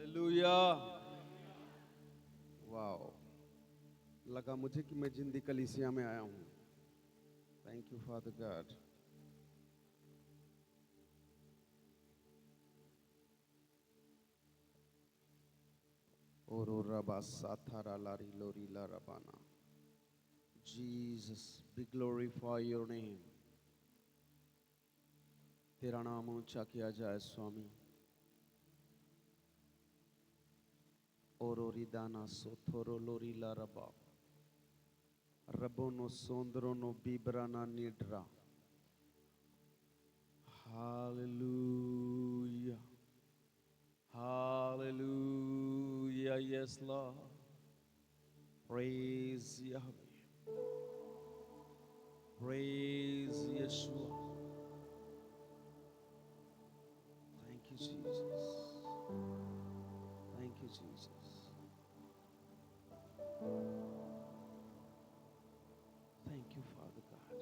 Hallelujah. Wow, लगा मुझे कि मैं जिंदी कलीसिया में आया हूँ। Thank you father God. ओरो रबा साथारा लारी लोरी ला रबाना। Jesus, be glorify your name. तेरा नाम ऊंचा किया जाए स्वामी। ओरो रिदाना सोथोरो लोरी ला रबा। रबोनो सोंदरोनो बीबराना निड्रा। Hallelujah. Hallelujah. Yes, Lord. Praise Yahweh. Praise Yeshua. Thank you, Jesus. Thank you, Jesus. Thank you, Father God.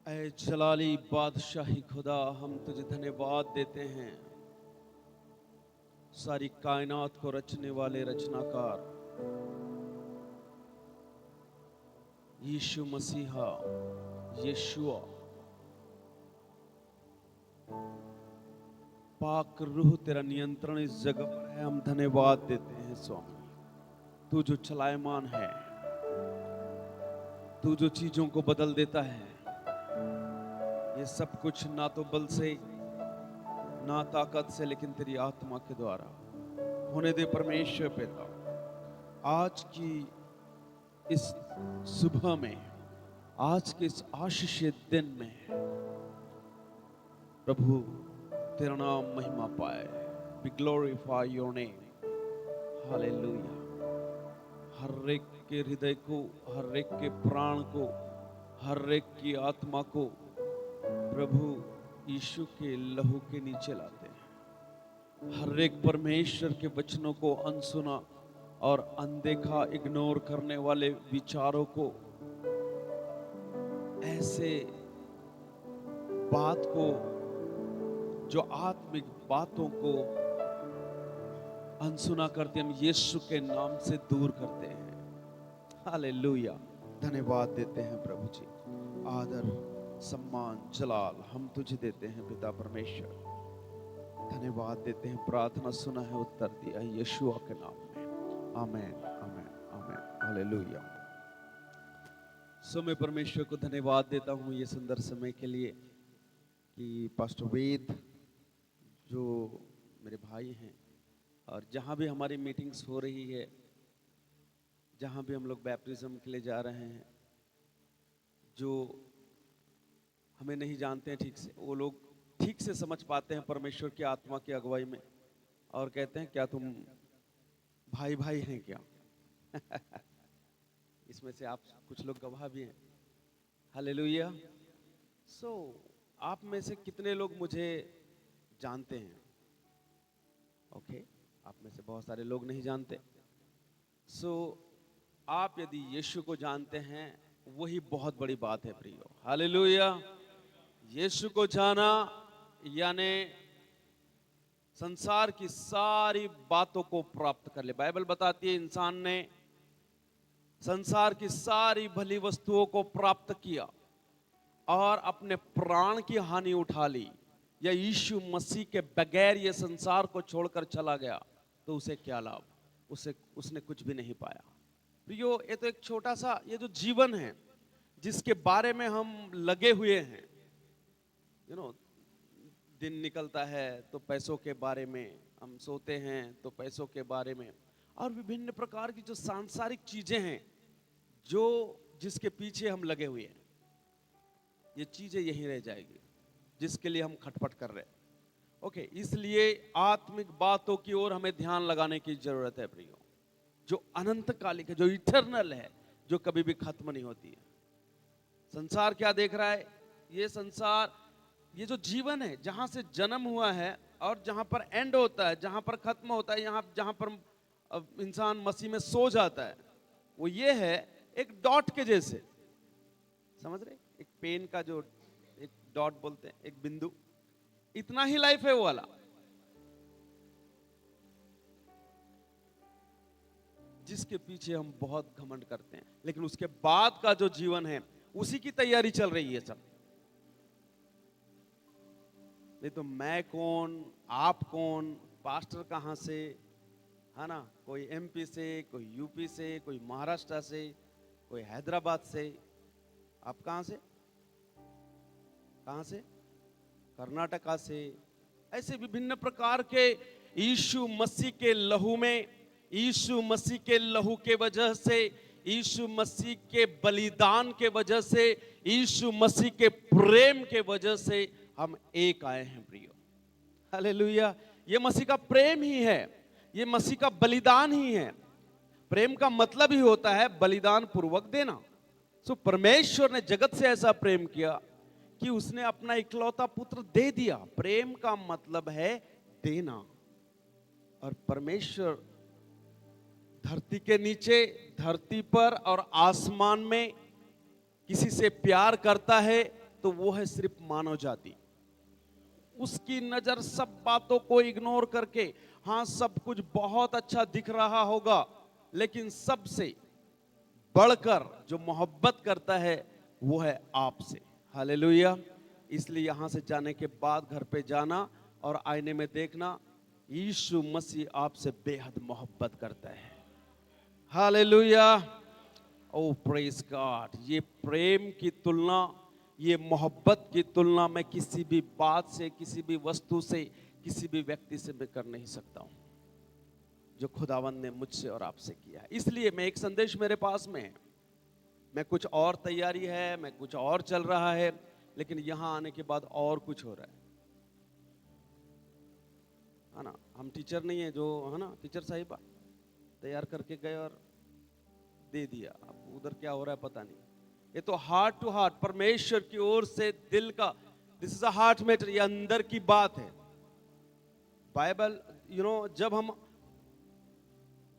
ऐ जलाली बादशाही खुदा, हम तुझे धन्यवाद देते हैं। सारी कायनात को रचने वाले रचनाकार यीशु मसीहा, यीशुआ, पाक रूह तेरा नियंत्रण इस जगह पर है। हम धन्यवाद देते हैं स्वामी। तू जो चलायमान है, तू जो चीजों को बदल देता है, ये सब कुछ ना तो बल से ना ताकत से, लेकिन तेरी आत्मा के द्वारा होने दे परमेश्वर पिता। आज की इस सुबह में, आज के इस आशीषित दिन में प्रभु तेरा नाम महिमा पाए। We glorify your name. Hallelujah. हर एक के हृदय को, हर एक के प्राण को, हर एक की आत्मा को प्रभु यीशु के लहू के नीचे लाते हैं। हर एक परमेश्वर के वचनों को अनसुना और अनदेखा, इग्नोर करने वाले विचारों को, ऐसे बात को, जो आत्मिक बातों को अनसुना करते, हम यीशु के नाम से दूर करते हैं। हालेलुया। धन्यवाद देते हैं प्रभु जी। आदर, सम्मान, जलाल हम तुझे देते हैं पिता परमेश्वर। धन्यवाद देते हैं, प्रार्थना सुना है, उत्तर दिया है यीशुआ के नाम में। आमेन, आमेन, आमेन। हालेलुया। सो मैं परमेश्वर को धन्यवाद देता हूँ ये सुंदर समय के लिए कि पास्टर वेद जो मेरे भाई हैं, और जहाँ भी हमारी मीटिंग्स हो रही है, जहाँ भी हम लोग बैप्टिज्म के लिए जा रहे हैं, जो हमें नहीं जानते हैं ठीक से, वो लोग ठीक से समझ पाते हैं परमेश्वर की आत्मा की अगुवाई में, और कहते हैं क्या तुम भाई भाई हैं क्या? इसमें से आप कुछ लोग गवाह भी हैं। हालेलुया। सो आप में से कितने लोग मुझे जानते हैं? ओके, आप में से बहुत सारे लोग नहीं जानते। सो आप यदि यीशु को जानते हैं, वही बहुत बड़ी बात है प्रियो। हालेलुया। यीशु को जाना यानी संसार की सारी बातों को प्राप्त कर ले। बाइबल बताती है इंसान ने संसार की सारी भली वस्तुओं को प्राप्त किया और अपने प्राण की हानि उठा ली, या यीशु मसीह के बगैर ये संसार को छोड़कर चला गया, तो उसे क्या लाभ? उसने कुछ भी नहीं पाया। प्रियो, ये तो एक छोटा सा, ये जो जीवन है जिसके बारे में हम लगे हुए हैं, दिन निकलता है तो पैसों के बारे में, हम सोते हैं तो पैसों के बारे में, और विभिन्न प्रकार की जो सांसारिक चीजें हैं जो जिसके पीछे हम लगे हुए हैं, ये चीजें यहीं रह जाएगी जिसके लिए हम खटपट कर रहे हैं। ओके, इसलिए आत्मिक बातों की ओर हमें ध्यान लगाने की जरूरत है प्रियो, जो अनंत कालिक है, जो इटर्नल है, जो कभी भी खत्म नहीं होती है। संसार क्या देख रहा है? ये संसार, ये जो जीवन है, जहां से जन्म हुआ है और जहां पर एंड होता है, जहां पर खत्म होता है, जहां पर इंसान मसीह में सो जाता है, वो ये है एक डॉट के जैसे। समझ रहे? एक पेन का जो एक डॉट बोलते हैं, एक बिंदु, इतना ही लाइफ है वो वाला। जिसके पीछे हम बहुत घमंड करते हैं, लेकिन उसके बाद का जो जीवन है उसी की तैयारी चल रही है सब। नहीं तो मैं कौन, आप कौन, पास्टर कहां से, है ना, कोई एमपी से, कोई यूपी से, कोई महाराष्ट्र से, कोई हैदराबाद से, आप कहां से, कहां से, कर्नाटका से, ऐसे विभिन्न प्रकार के यीशु मसीह के लहू में, यीशु मसीह के लहू के वजह से, यीशु मसीह के बलिदान के वजह से, यीशु मसीह के प्रेम के वजह से हम एक आए हैं प्रियो। हालेलुया। ये मसीह का प्रेम ही है, ये मसीह का बलिदान ही है। प्रेम का मतलब ही होता है बलिदान पूर्वक देना। सो परमेश्वर ने जगत से ऐसा प्रेम किया कि उसने अपना इकलौता पुत्र दे दिया। प्रेम का मतलब है देना। और परमेश्वर धरती के नीचे, धरती पर और आसमान में किसी से प्यार करता है तो वो है सिर्फ मानव जाति। उसकी नजर सब बातों को इग्नोर करके, हाँ सब कुछ बहुत अच्छा दिख रहा होगा, लेकिन सबसे बढ़कर जो मोहब्बत करता है वो है आपसे। हालेलुया। इसलिए यहां से जाने के बाद घर पे जाना और आईने में देखना, यीशु मसीह आपसे बेहद मोहब्बत करता है। हालेलुया। ओ प्रेज गॉड। ये प्रेम की तुलना, ये मोहब्बत की तुलना मैं किसी भी बात से, किसी भी वस्तु से, किसी भी व्यक्ति से मैं कर नहीं सकता हूं जो खुदावंद ने मुझसे और आपसे किया है। इसलिए मैं एक संदेश मेरे पास में है, मैं कुछ और तैयारी है, मैं कुछ और चल रहा है, लेकिन यहां आने के बाद और कुछ हो रहा है ना। हम टीचर नहीं है जो, है ना, टीचर साहिबा तैयार करके गए और दे दिया, अब उधर क्या हो रहा है पता नहीं। ये तो हार्ट टू हार्ट परमेश्वर की ओर से दिल का, this is a heart matter, ये अंदर की बात है। बाइबल जब हम,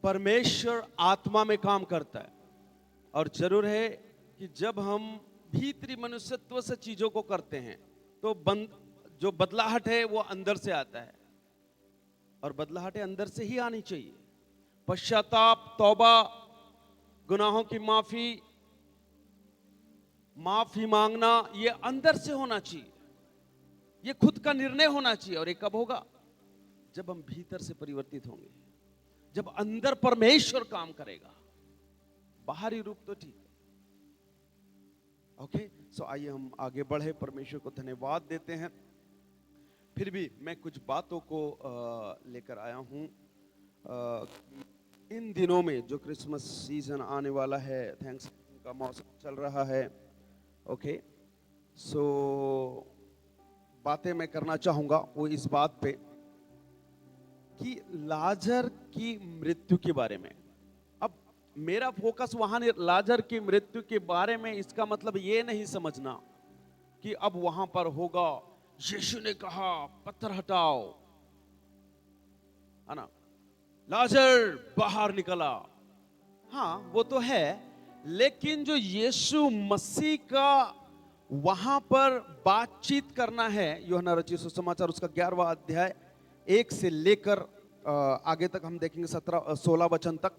परमेश्वर आत्मा में काम करता है, और जरूर है कि जब हम भीतरी मनुष्यत्व से चीजों को करते हैं तो जो बदलाहट है वो अंदर से आता है, और बदलाहट अंदर से ही आनी चाहिए। पश्चाताप, तौबा, गुनाहों की माफी मांगना, ये अंदर से होना चाहिए, ये खुद का निर्णय होना चाहिए। और ये कब होगा? जब हम भीतर से परिवर्तित होंगे, जब अंदर परमेश्वर काम करेगा। बाहरी रूप तो ठीक है। ओके, सो आइए हम आगे बढ़े, परमेश्वर को धन्यवाद देते हैं। फिर भी मैं कुछ बातों को लेकर आया हूं। इन दिनों में जो क्रिसमस सीजन आने वाला है, थैंक्स का मौसम चल रहा है, ओके, सो बातें मैं करना चाहूंगा वो इस बात पे कि लाजर की मृत्यु के बारे में। अब मेरा फोकस वहां नहीं, लाजर की मृत्यु के बारे में। इसका मतलब ये नहीं समझना कि अब वहां पर होगा, यीशु ने कहा पत्थर हटाओ, है ना, लाजर बाहर निकला। हाँ वो तो है, लेकिन जो यीशु मसीह का वहां पर बातचीत करना है, यूहन्ना रचित सुसमाचार उसका 11वां अध्याय 1 से लेकर आगे तक हम देखेंगे 16 वचन तक।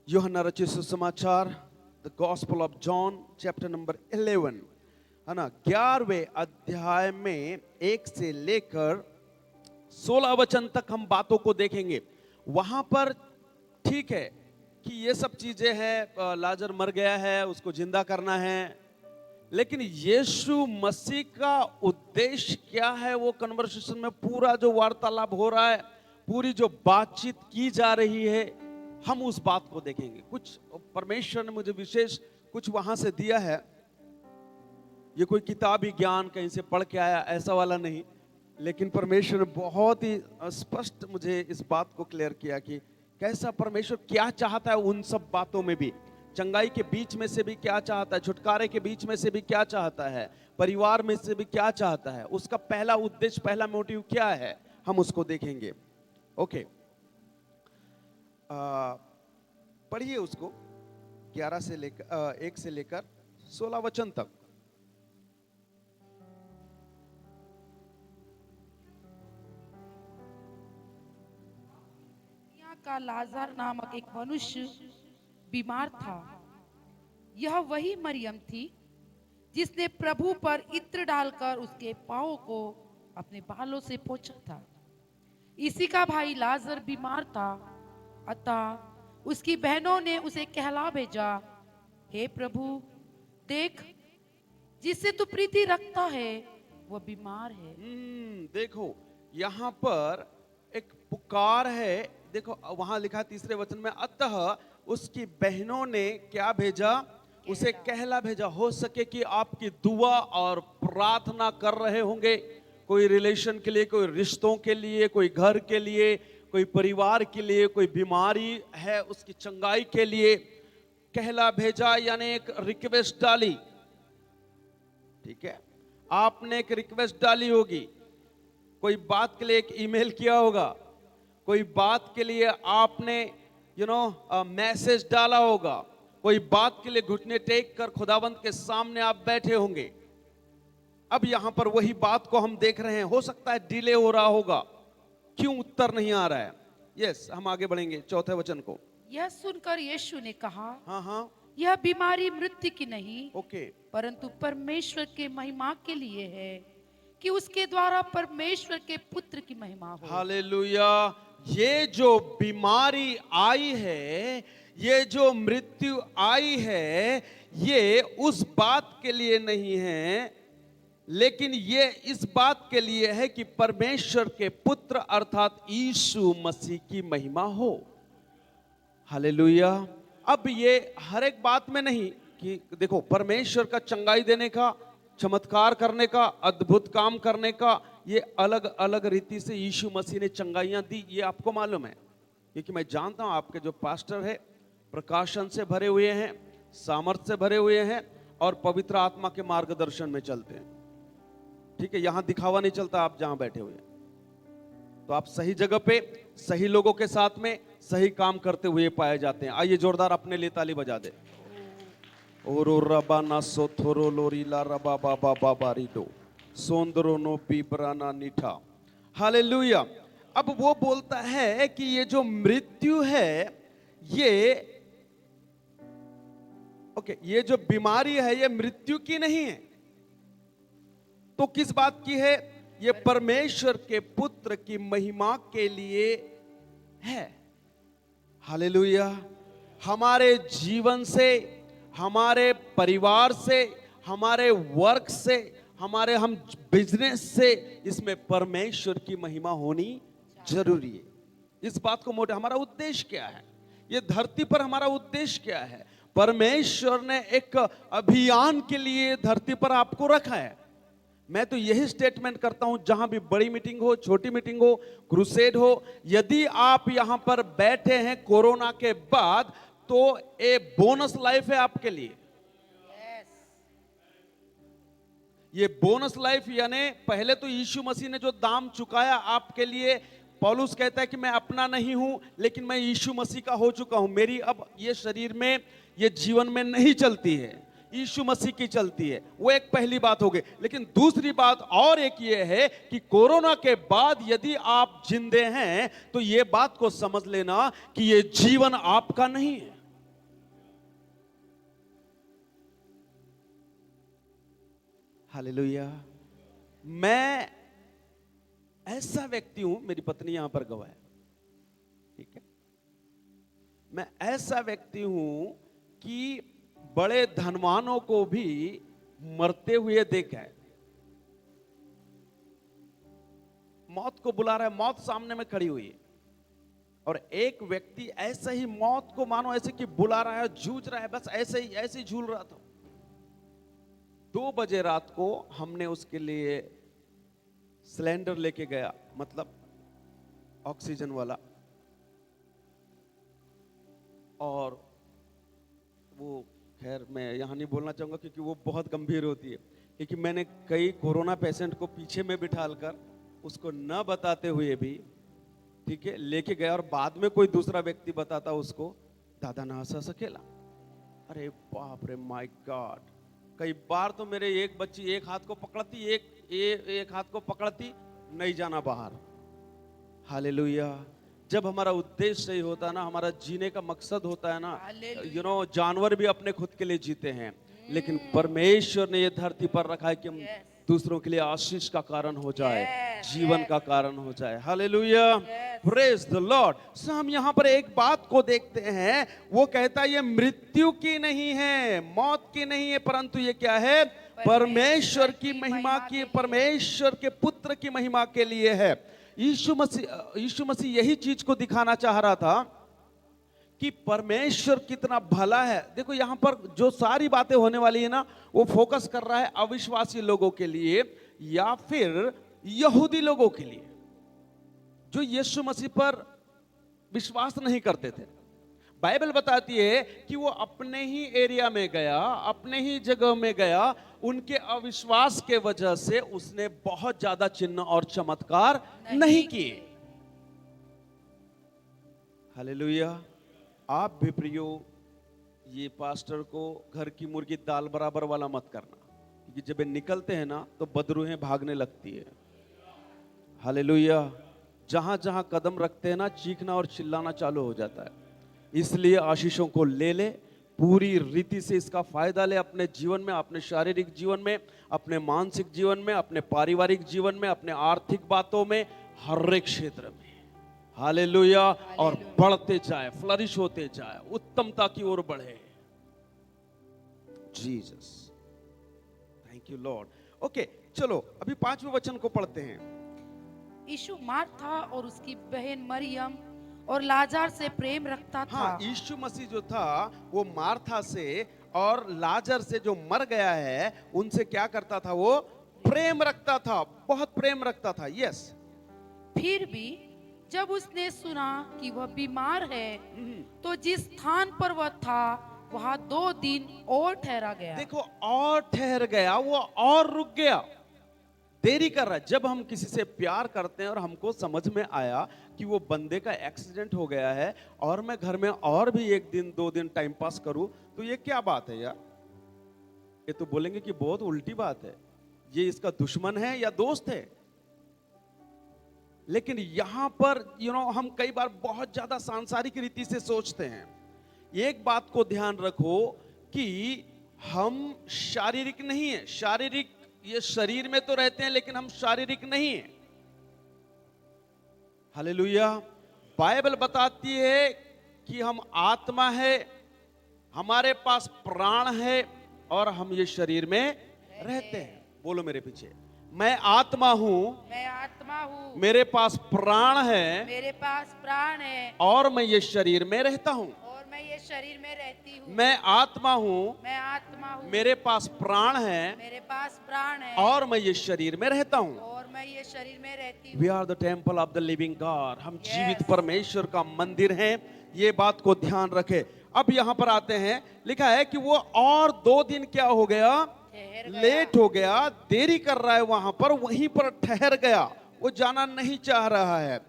यूहन्ना रचित सुसमाचार, the gospel of John chapter number 11, है ना, 11वें अध्याय में 1 से लेकर 16 वचन तक हम बातों को देखेंगे। वहां पर ठीक है कि ये सब चीजें हैं, लाजर मर गया है, उसको जिंदा करना है, लेकिन यीशु मसीह का उद्देश्य क्या है, वो कन्वर्सेशन में पूरा जो वार्तालाप हो रहा है, पूरी जो बातचीत की जा रही है, हम उस बात को देखेंगे। कुछ परमेश्वर ने मुझे विशेष कुछ वहां से दिया है। ये कोई किताबी ज्ञान कहीं से पढ़ के आया ऐसा वाला नहीं, लेकिन परमेश्वर ने बहुत ही स्पष्ट मुझे इस बात को क्लियर किया कि कैसा परमेश्वर क्या चाहता है उन सब बातों में भी। चंगाई के बीच में से भी क्या चाहता है, छुटकारे के बीच में से भी क्या चाहता है, परिवार में से भी क्या चाहता है, उसका पहला उद्देश्य, पहला मोटिव क्या है, हम उसको देखेंगे। ओके, पढ़िए उसको 11 से लेकर 1 से लेकर 16 वचन तक। का लाजर नामक एक मनुष्य बीमार था। यह वही मरियम थी जिसने प्रभु पर इत्र डालकर उसके पांवों को अपने बालों से पोंछा था। इसी का भाई लाजर बीमार था, अतः उसकी बहनों ने उसे कहला भेजा, हे प्रभु, देख, जिससे तू प्रीति रखता है वह बीमार है। देखो यहाँ पर एक पुकार है। देखो वहां लिखा तीसरे वचन में, अतः उसकी बहनों ने क्या भेजा? उसे कहला भेजा। हो सके कि आपकी दुआ और प्रार्थना कर रहे होंगे, कोई रिलेशन के लिए, कोई रिश्तों के लिए, कोई घर के लिए, कोई परिवार के लिए, कोई बीमारी है उसकी चंगाई के लिए कहला भेजा, यानी एक रिक्वेस्ट डाली। ठीक है, आपने एक रिक्वेस्ट डाली होगी, कोई बात के लिए एक ईमेल किया होगा, कोई बात के लिए आपने मैसेज डाला होगा, कोई बात के लिए घुटने टेक कर खुदावंत के सामने आप बैठे होंगे। अब यहां पर वही बात को हम देख रहे हैं। हो सकता है डिले हो रहा होगा, क्यों उत्तर नहीं आ रहा है। यस, हम आगे बढ़ेंगे चौथे वचन को। यह सुनकर यीशु ने कहा, हाँ, यह बीमारी मृत्यु की नहीं, ओके, परंतु परमेश्वर के महिमा के लिए है, कि उसके द्वारा परमेश्वर के पुत्र की महिमा हो। हालेलुया। ये जो बीमारी आई है, ये जो मृत्यु आई है, ये उस बात के लिए नहीं है, लेकिन ये इस बात के लिए है कि परमेश्वर के पुत्र अर्थात यीशु मसीह की महिमा हो। हालेलुया। अब ये हर एक बात में नहीं कि देखो, परमेश्वर का चंगाई देने का, चमत्कार करने का, अद्भुत काम करने का, ये अलग अलग रीति से यीशु मसीह ने चंगाइयां दी, ये आपको मालूम है। क्योंकि मैं जानता हूं आपके जो पास्टर है प्रकाशन से भरे हुए हैं, सामर्थ से भरे हुए हैं और पवित्र आत्मा के मार्गदर्शन में चलते हैं। ठीक है, यहां दिखावा नहीं चलता। आप जहां बैठे हुए हैं तो आप सही जगह पे सही लोगों के साथ में सही काम करते हुए पाए जाते हैं। आइए जोरदार अपने लिए ताली बजा दे। ओरो रबा ना सोथोरो लोरीला रबा बाबा बाबा रिडो सोंदरो नो पीबराना निठा। हालेलुया। अब वो बोलता है कि ये जो मृत्यु है, ये जो बीमारी है, ये मृत्यु की नहीं है, तो किस बात की है? ये परमेश्वर के पुत्र की महिमा के लिए है। हालेलुया। हमारे जीवन से, हमारे परिवार से, हमारे वर्क से, हमारे हम बिजनेस से, इसमें परमेश्वर की महिमा होनी जरूरी है। इस बात को मोटे, हमारा उद्देश्य क्या है? ये धरती पर हमारा उद्देश्य क्या है? परमेश्वर ने एक अभियान के लिए धरती पर आपको रखा है। मैं तो यही स्टेटमेंट करता हूं, जहां भी बड़ी मीटिंग हो, छोटी मीटिंग हो, क्रूसेड हो, यदि आप यहां पर बैठे हैं कोरोना के बाद, तो ये बोनस लाइफ है आपके लिए। ये बोनस लाइफ, यानी पहले तो यीशु मसीह ने जो दाम चुकाया आपके लिए, पौलुस कहता है कि मैं अपना नहीं हूं, लेकिन मैं यीशु मसीह का हो चुका हूं। मेरी अब ये शरीर में, ये जीवन में नहीं चलती है, यीशु मसीह की चलती है। वो एक पहली बात हो गई। लेकिन दूसरी बात और एक ये है कि कोरोना के बाद यदि आप जिंदे हैं, तो ये बात को समझ लेना कि ये जीवन आपका नहीं है। हालेलुया। मैं ऐसा व्यक्ति हूं, मेरी पत्नी यहां पर गवाह है, ठीक है, मैं ऐसा व्यक्ति हूं कि बड़े धनवानों को भी मरते हुए देखा है। मौत को बुला रहा है, मौत सामने में खड़ी हुई है, और एक व्यक्ति ऐसे ही मौत को मानो ऐसे कि बुला रहा है, जूझ रहा है, बस ऐसे ही झूल रहा था। 2 बजे रात को हमने उसके लिए सिलेंडर लेके गया, मतलब ऑक्सीजन वाला, और वो, खैर मैं यहां नहीं बोलना चाहूंगा क्योंकि वो बहुत गंभीर होती है, क्योंकि मैंने कई कोरोना पेशेंट को पीछे में बिठाकर उसको न बताते हुए भी, ठीक है, लेके गया, और बाद में कोई दूसरा व्यक्ति बताता उसको, दादा ना हंसा सकेला। अरे बाप रे, माय गॉड। कई बार तो मेरे एक बच्ची एक हाथ को पकड़ती, एक हाथ को पकड़ती, नहीं जाना बाहर। हालेलुया। जब हमारा उद्देश्य सही होता है ना, हमारा जीने का मकसद होता है ना, Hallelujah. जानवर भी अपने खुद के लिए जीते हैं, लेकिन परमेश्वर ने ये धरती पर रखा है कि हम Yes. दूसरों के लिए आशीष का कारण हो जाए, Yes, जीवन yes. का कारण हो जाए। Hallelujah, Yes. Praise the Lord. So हम यहाँ पर एक बात को देखते हैं, वो कहता है ये मृत्यु की नहीं है, मौत की नहीं है, परंतु ये क्या है? परमेश्वर की महिमा की, परमेश्वर के पुत्र की महिमा के लिए है। यीशु मसीह यही चीज को दिखाना चाह रहा था कि परमेश्वर कितना भला है। देखो यहाँ पर जो सारी बातें होने वाली है ना, वो फोकस कर रहा है अविश्वासी लोगों के लिए या फिर यहूदी लोगों के लिए जो यीशु मसीह पर विश्वास नहीं करते थे। बाइबल बताती है कि वो अपने ही एरिया में गया, अपने ही जगह में गया, उनके अविश्वास के वजह से उसने बहुत ज्यादा चिन्ह और चमत्कार नहीं किए। हालेलुया। आप भी प्रियो ये पास्टर को घर की मुर्गी दाल बराबर वाला मत करना, क्योंकि जब ये निकलते हैं ना तो बदरूहें भागने लगती है। हालेलुया। जहां जहां कदम रखते हैं ना, चीखना और चिल्लाना चालू हो जाता है। इसलिए आशीषों को ले ले, पूरी रीति से इसका फायदा ले अपने जीवन में, अपने शारीरिक जीवन में, अपने मानसिक जीवन में, अपने पारिवारिक जीवन में, अपने आर्थिक बातों में, हर एक क्षेत्र में। हालेलुया। और बढ़ते जाए, फ्लरिश होते जाए, उत्तमता की ओर बढ़े। Jesus, thank you Lord. Okay, चलो अभी 5वें वचन को पढ़ते हैं। यीशु मार्था और उसकी बहन मरियम और लाजार से प्रेम रखता था। हाँ, यीशु मसीह जो था वो मार्था से और लाजर से जो मर गया है उनसे क्या करता था? वो प्रेम रखता था, बहुत प्रेम रखता था। यस। फिर भी जब उसने सुना कि वह बीमार है, तो जिस स्थान पर वह था वहां 2 दिन और ठहरा गया। देखो, और ठहर गया, वो और रुक गया, देरी कर रहा है। जब हम किसी से प्यार करते हैं और हमको समझ में आया कि वो बंदे का एक्सीडेंट हो गया है और मैं घर में और भी 1 दिन 2 दिन टाइम पास करूं, तो ये क्या बात है यार? ये तो बोलेंगे कि बहुत उल्टी बात है, ये इसका दुश्मन है या दोस्त है। लेकिन यहां पर हम कई बार बहुत ज्यादा सांसारिक रीति से सोचते हैं। एक बात को ध्यान रखो कि हम शारीरिक नहीं है, शारीरिक ये शरीर में तो रहते हैं लेकिन हम शारीरिक नहीं है। हालेलुया। बाइबल बताती है कि हम आत्मा है, हमारे पास प्राण है और हम ये शरीर में रहते हैं। बोलो मेरे पीछे, मैं आत्मा हूं, मैं आत्मा हूँ, मेरे पास प्राण है मेरे पास प्राण है और मैं ये शरीर में रहता हूं। और मैं ये शरीर में रहती हूँ। मैं आत्मा हूं, मैं आत्मा हूँ, मेरे पास प्राण है मेरे पास प्राण है और मैं ये शरीर में रहता हूं। और मैं ये शरीर में रहती वी हूँ। Are the temple of the living God. हम Yes. जीवित परमेश्वर का मंदिर हैं, ये बात को ध्यान रखे। अब यहां पर आते हैं, लिखा है कि वो और 2 दिन क्या हो गया? ठहर गया। लेट हो गया, देरी कर रहा है वहां पर, वहीं पर ठहर गया, वो जाना नहीं चाह रहा है।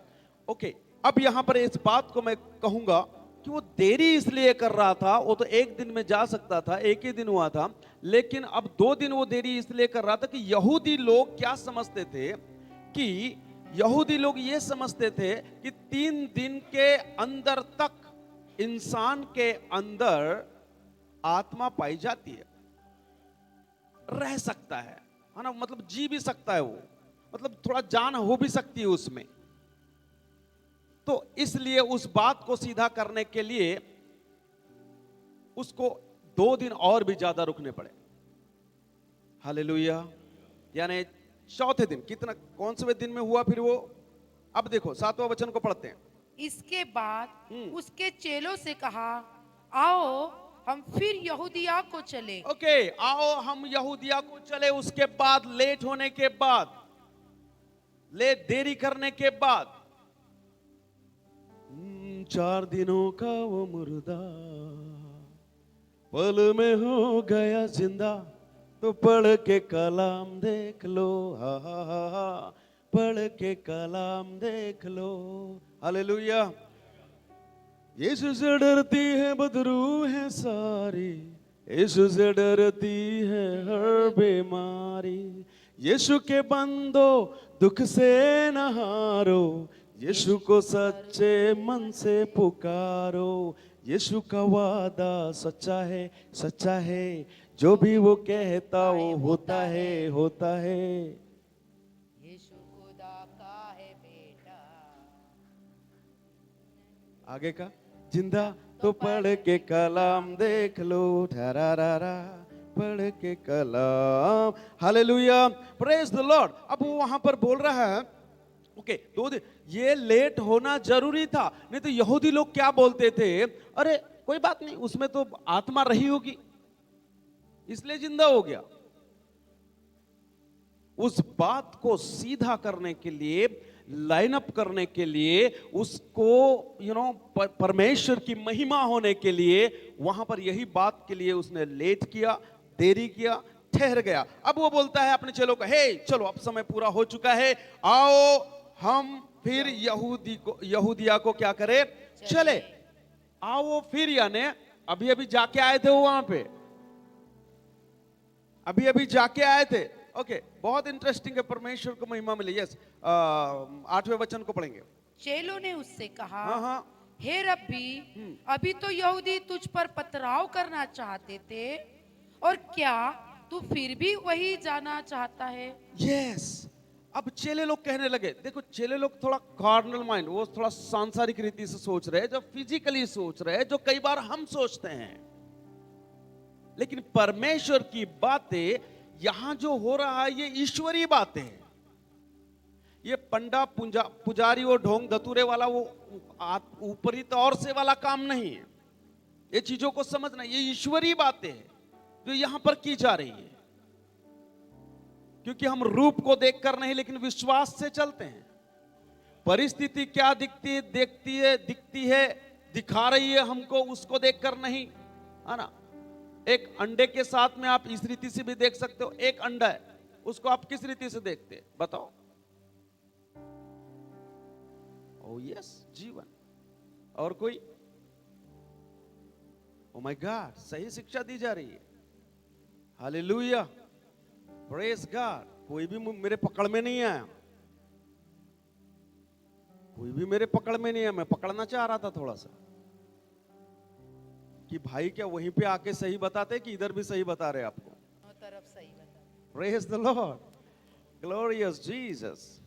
ओके, अब यहां पर इस बात को मैं कहूंगा कि वो देरी इसलिए कर रहा था, वो तो 1 दिन में जा सकता था, 1 ही दिन हुआ था, लेकिन अब 2 दिन वो देरी इसलिए कर रहा था कि यहूदी लोग क्या समझते थे कि यहूदी लोग ये समझते थे कि 3 दिन के अंदर तक इंसान के अंदर आत्मा पाई जाती है, रह सकता है ना, मतलब जी भी सकता है वो, मतलब थोड़ा जान हो भी सकती है उसमें। तो इसलिए उस बात को सीधा करने के लिए उसको 2 दिन और भी ज्यादा रुकने पड़े। हालेलुया। यानी चौथे दिन, कितना, कौन से दिन में हुआ फिर वो? अब देखो 7वां वचन को पढ़ते हैं। इसके बाद उसके चेलों से कहा, आओ हम फिर यहूदिया को चले। ओके, आओ हम यहूदिया को चले। उसके बाद, लेट होने के बाद, देरी करने के बाद, 4 दिनों का वो मुर्दा पल में हो गया जिंदा, तो पढ़ के कलाम देख लो। हा हा हा हा, पढ़ के कलाम देख लो। हालेलुया। यीशु से डरती है बदरूहें सारी, यीशु से डरती है हर बीमारी। यीशु के बंदो दुख से न हारो, यीशु को सच्चे मन से पुकारो, यीशु का वादा सच्चा है, जो भी वो कहता वो होता है, होता है। यीशु खुदा का है बेटा। आगे का, जिंदा तो पढ़ के कलाम देख लो, ठहरा पढ़ के कलाम। Hallelujah, praise the Lord. अब वो वहां पर बोल रहा है, ओके, ये लेट होना जरूरी था, नहीं तो यहूदी लोग क्या बोलते थे, अरे कोई बात नहीं, उसमें तो आत्मा रही होगी इसलिए जिंदा हो गया। उस बात को सीधा करने के लिए, लाइन अप करने के लिए, उसको परमेश्वर की महिमा होने के लिए, वहां पर यही बात के लिए उसने लेट किया, देरी किया, ठहर गया। अब वो बोलता है अपने चेलों को, हे चलो अब समय पूरा हो चुका है, आओ हम फिर यहूदिया को क्या करें, चले। आओ फिर, यानी अभी अभी जाके आए थे वो वहां पे, अभी जाके आए थे। ओके, बहुत इंटरेस्टिंग है, परमेश्वर को महिमा मिली। यस, 8वें वचन को पढ़ेंगे। चेलों ने उससे कहा, हाँ, हे रब्बी, अभी तो यहूदी तुझ पर पथराव करना चाहते थे, और क्या तू फिर भी वही जाना चाहता है? यस, अब चेले लोग कहने लगे, देखो चेले लोग थोड़ा कार्नल माइंड, वो थोड़ा सांसारिक रीति से सोच रहे हैं, जो फिजिकली सोच रहे हैं, जो कई बार हम सोचते हैं। लेकिन परमेश्वर की बातें यहां जो हो रहा है, ये ईश्वरीय बातें हैं। ये पंडा पुजारी और ढोंग धतूरे वाला वो ऊपरी तौर से वाला काम नहीं है। ये चीजों को समझना, ये ईश्वरीय बातें हैं जो यहां पर की जा रही है। क्योंकि हम रूप को देखकर नहीं, लेकिन विश्वास से चलते हैं। परिस्थिति क्या दिखती है, दिखा रही है हमको, उसको देखकर नहीं, है ना। एक अंडे के साथ में आप इस रीति से भी देख सकते हो, एक अंडा है, उसको आप किस रीति से देखते हैं बताओ? ओ यस, जीवन। और कोई? ओ माय गॉड, सही शिक्षा दी जा रही है। Hallelujah, praise God. कोई भी मेरे पकड़ में नहीं आया, कोई भी मेरे पकड़ में नहीं आया। मैं पकड़ना चाह रहा था थोड़ा सा कि भाई क्या वहीं पे आके सही बताते कि इधर भी सही बता रहे आपको? तरफ सही बता। Praise the Lord, glorious Jesus.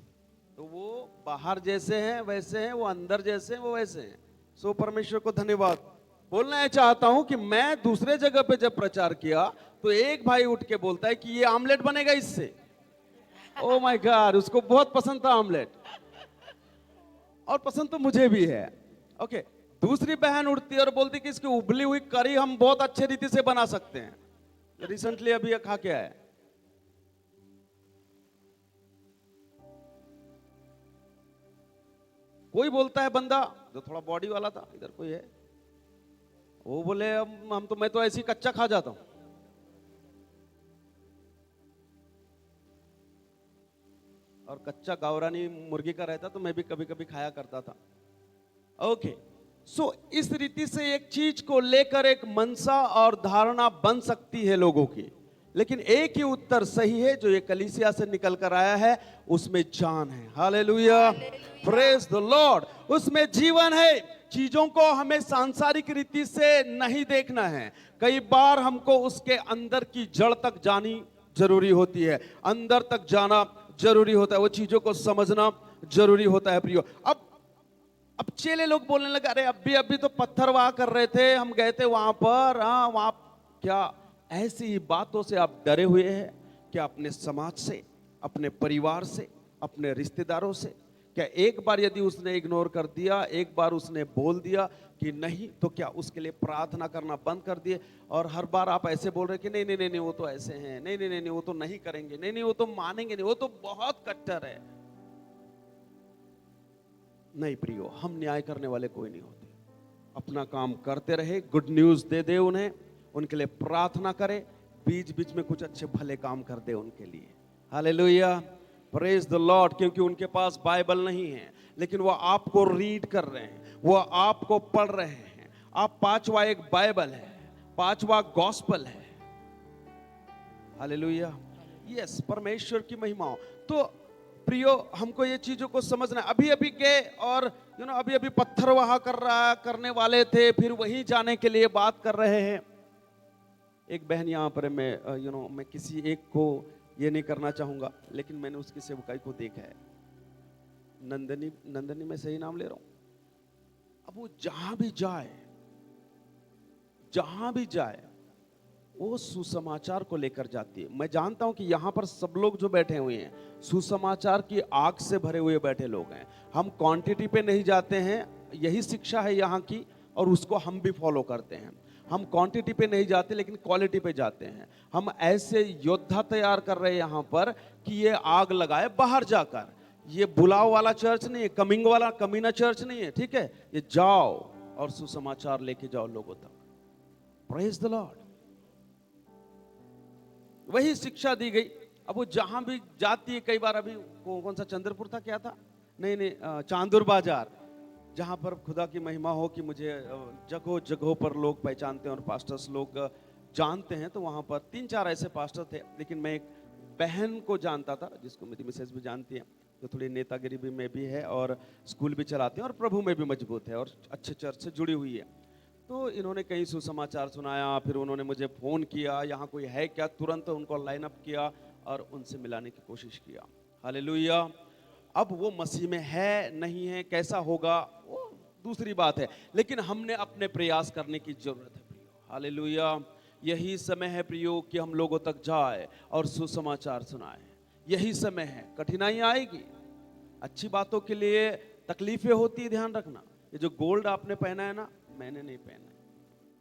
तो वो बाहर जैसे हैं वैसे हैं, वो अंदर जैसे हैं वो वैसे हैं। सो परमेश्वर को धन्यवाद। बोलना चाहता हूं कि मैं दूसरे जगह पे जब प्रचार किया तो एक भाई उठ के बोलता है कि ये आमलेट बनेगा इससे। ओ माय गॉड, उसको बहुत पसंद था आमलेट, और पसंद तो मुझे भी है। ओके, दूसरी बहन उठती है और बोलती कि इसकी उबली हुई करी हम बहुत अच्छे रीति से बना सकते हैं। रिसेंटली अभी खा के आया। कोई बोलता है बंदा जो थोड़ा बॉडी वाला था, इधर कोई है, वो बोले मैं तो ऐसे ही कच्चा खा जाता हूं। और कच्चा गावरानी मुर्गी का रहता तो मैं भी कभी कभी खाया करता था। ओके, सो इस रीति से एक चीज को लेकर एक मनसा और धारणा बन सकती है लोगों की, लेकिन एक ही उत्तर सही है जो ये कलीसिया से निकल कर आया है, उसमें जान है। Hallelujah, praise the Lord. उसमें जीवन है। चीजों को हमें सांसारिक रीति से नहीं देखना है, कई बार हमको उसके अंदर की जड़ तक जानी जरूरी होती है, अंदर तक जाना जरूरी होता है, वो चीजों को समझना जरूरी होता है प्रियो। अब चेले लोग बोलने लगे, अरे अभी तो पत्थर वाह कर रहे थे, हम गए थे वहां पर, हाँ वहां क्या ऐसी ही बातों से आप डरे हुए हैं क्या? अपने समाज से, अपने परिवार से, अपने रिश्तेदारों से? क्या एक बार यदि उसने इग्नोर कर दिया, एक बार उसने बोल दिया कि नहीं, तो क्या उसके लिए प्रार्थना करना बंद कर दिए? और हर बार आप ऐसे बोल रहे कि नहीं नहीं नहीं वो तो ऐसे हैं, नहीं नहीं नहीं वो तो नहीं करेंगे, नहीं नहीं वो तो मानेंगे नहीं, वो तो बहुत कट्टर है। नहीं प्रियो, हम न्याय करने वाले कोई नहीं होते। अपना काम करते रहे, गुड न्यूज दे दे उन्हें, उनके लिए प्रार्थना करे, बीच बीच में कुछ अच्छे भले काम कर दे उनके लिए। Hallelujah, praise the Lord. क्योंकि उनके पास बाइबल नहीं है, लेकिन वो आपको रीड कर रहे हैं, वो आपको पढ़ रहे हैं। आप पांचवा एक बाइबल है, पांचवा गॉस्पल है। हालेलुया, यस, परमेश्वर की महिमा। तो प्रियो हमको ये चीजों को समझना है। अभी अभी के और अभी अभी पत्थर वहा करने वाले थे, फिर वहीं जाने के लिए बात कर रहे हैं। एक बहन यहाँ पर मैं किसी एक को ये नहीं करना चाहूंगा, लेकिन मैंने उसकी सेवकाई को देखा है। नंदनी मैं सही नाम ले रहा हूं। अब वो जहां भी जाए वो सुसमाचार को लेकर जाती है। मैं जानता हूं कि यहां पर सब लोग जो बैठे हुए हैं सुसमाचार की आग से भरे हुए बैठे लोग हैं। हम क्वांटिटी पे नहीं जाते हैं, यही शिक्षा है यहाँ की, और उसको हम भी फॉलो करते हैं। हम क्वांटिटी पे नहीं जाते लेकिन क्वालिटी पे जाते हैं। हम ऐसे योद्धा तैयार कर रहे हैं यहाँ पर कि ये आग लगाए बाहर जाकर। ये बुलाव वाला चर्च नहीं है, कमिंग वाला कमीना चर्च नहीं है, ठीक है। ये जाओ और सुसमाचार लेके जाओ लोगों तक। Praise the Lord. वही शिक्षा दी गई। अब वो जहां भी जाती है, कई बार अभी कौन सा चंद्रपुर था, क्या था, नहीं चांदुर बाजार, जहां पर खुदा की महिमा हो कि मुझे जगहों जगहों पर लोग पहचानते हैं और पास्टर्स लोग जानते हैं। तो वहां पर 3-4 ऐसे पास्टर थे, लेकिन मैं एक बहन को जानता था जिसको मेरी मिसेज भी जानती है, जो थोड़ी नेतागिरी भी में भी है और स्कूल भी चलाते हैं और प्रभु में भी मजबूत है और अच्छे चर्च से जुड़ी हुई है। तो इन्होंने कई सुसमाचार सुनाया, फिर उन्होंने मुझे फ़ोन किया, यहाँ कोई है क्या, तुरंत उनको लाइन अप किया और उनसे मिलाने की कोशिश किया। हालेलुया। अब वो मसीह में है नहीं है, कैसा होगा वो दूसरी बात है, लेकिन हमने अपने प्रयास करने की जरूरत है प्रियो। हालेलुया। यही समय है प्रियो कि हम लोगों तक जाए और सुसमाचार सुनाए। यही समय है। कठिनाई आएगी, अच्छी बातों के लिए तकलीफें होती, ध्यान रखना। ये जो गोल्ड आपने पहना है ना, मैंने नहीं पहना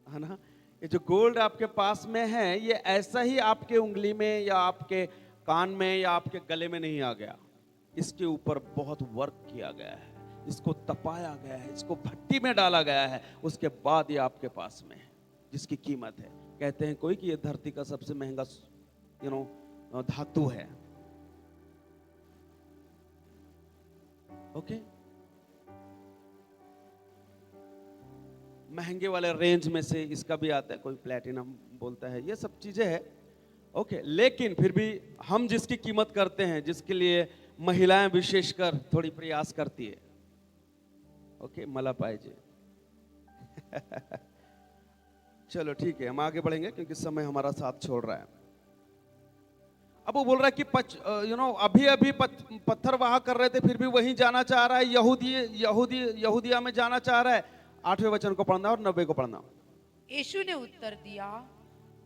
है ना, ये जो गोल्ड आपके पास में है, ये ऐसा ही आपके उंगली में या आपके कान में या आपके गले में नहीं आ गया। इसके ऊपर बहुत वर्क किया गया है, इसको तपाया गया है, इसको भट्टी में डाला गया है, उसके बाद ये आपके पास में है, जिसकी कीमत है। कहते हैं कोई कि ये धरती का सबसे महंगा धातु है। ओके, महंगे वाले रेंज में से इसका भी आता है, कोई प्लैटिनम बोलता है, ये सब चीजें हैं। ओके, लेकिन फिर भी हम जिसकी कीमत करते हैं, जिसके लिए महिलाएं विशेषकर थोड़ी प्रयास करती है, ओके, मला पाइजे। चलो ठीक है, हम आगे बढ़ेंगे क्योंकि समय हमारा साथ छोड़ रहा है। अब वो बोल रहा है कि अभी अभी पत्थर वहां कर रहे थे, फिर भी वहीं जाना चाह रहा है, यहूदिया में जाना चाह रहा है। 8वें वचन को पढ़ना और 90 को पढ़ना। यीशु ने उत्तर दिया,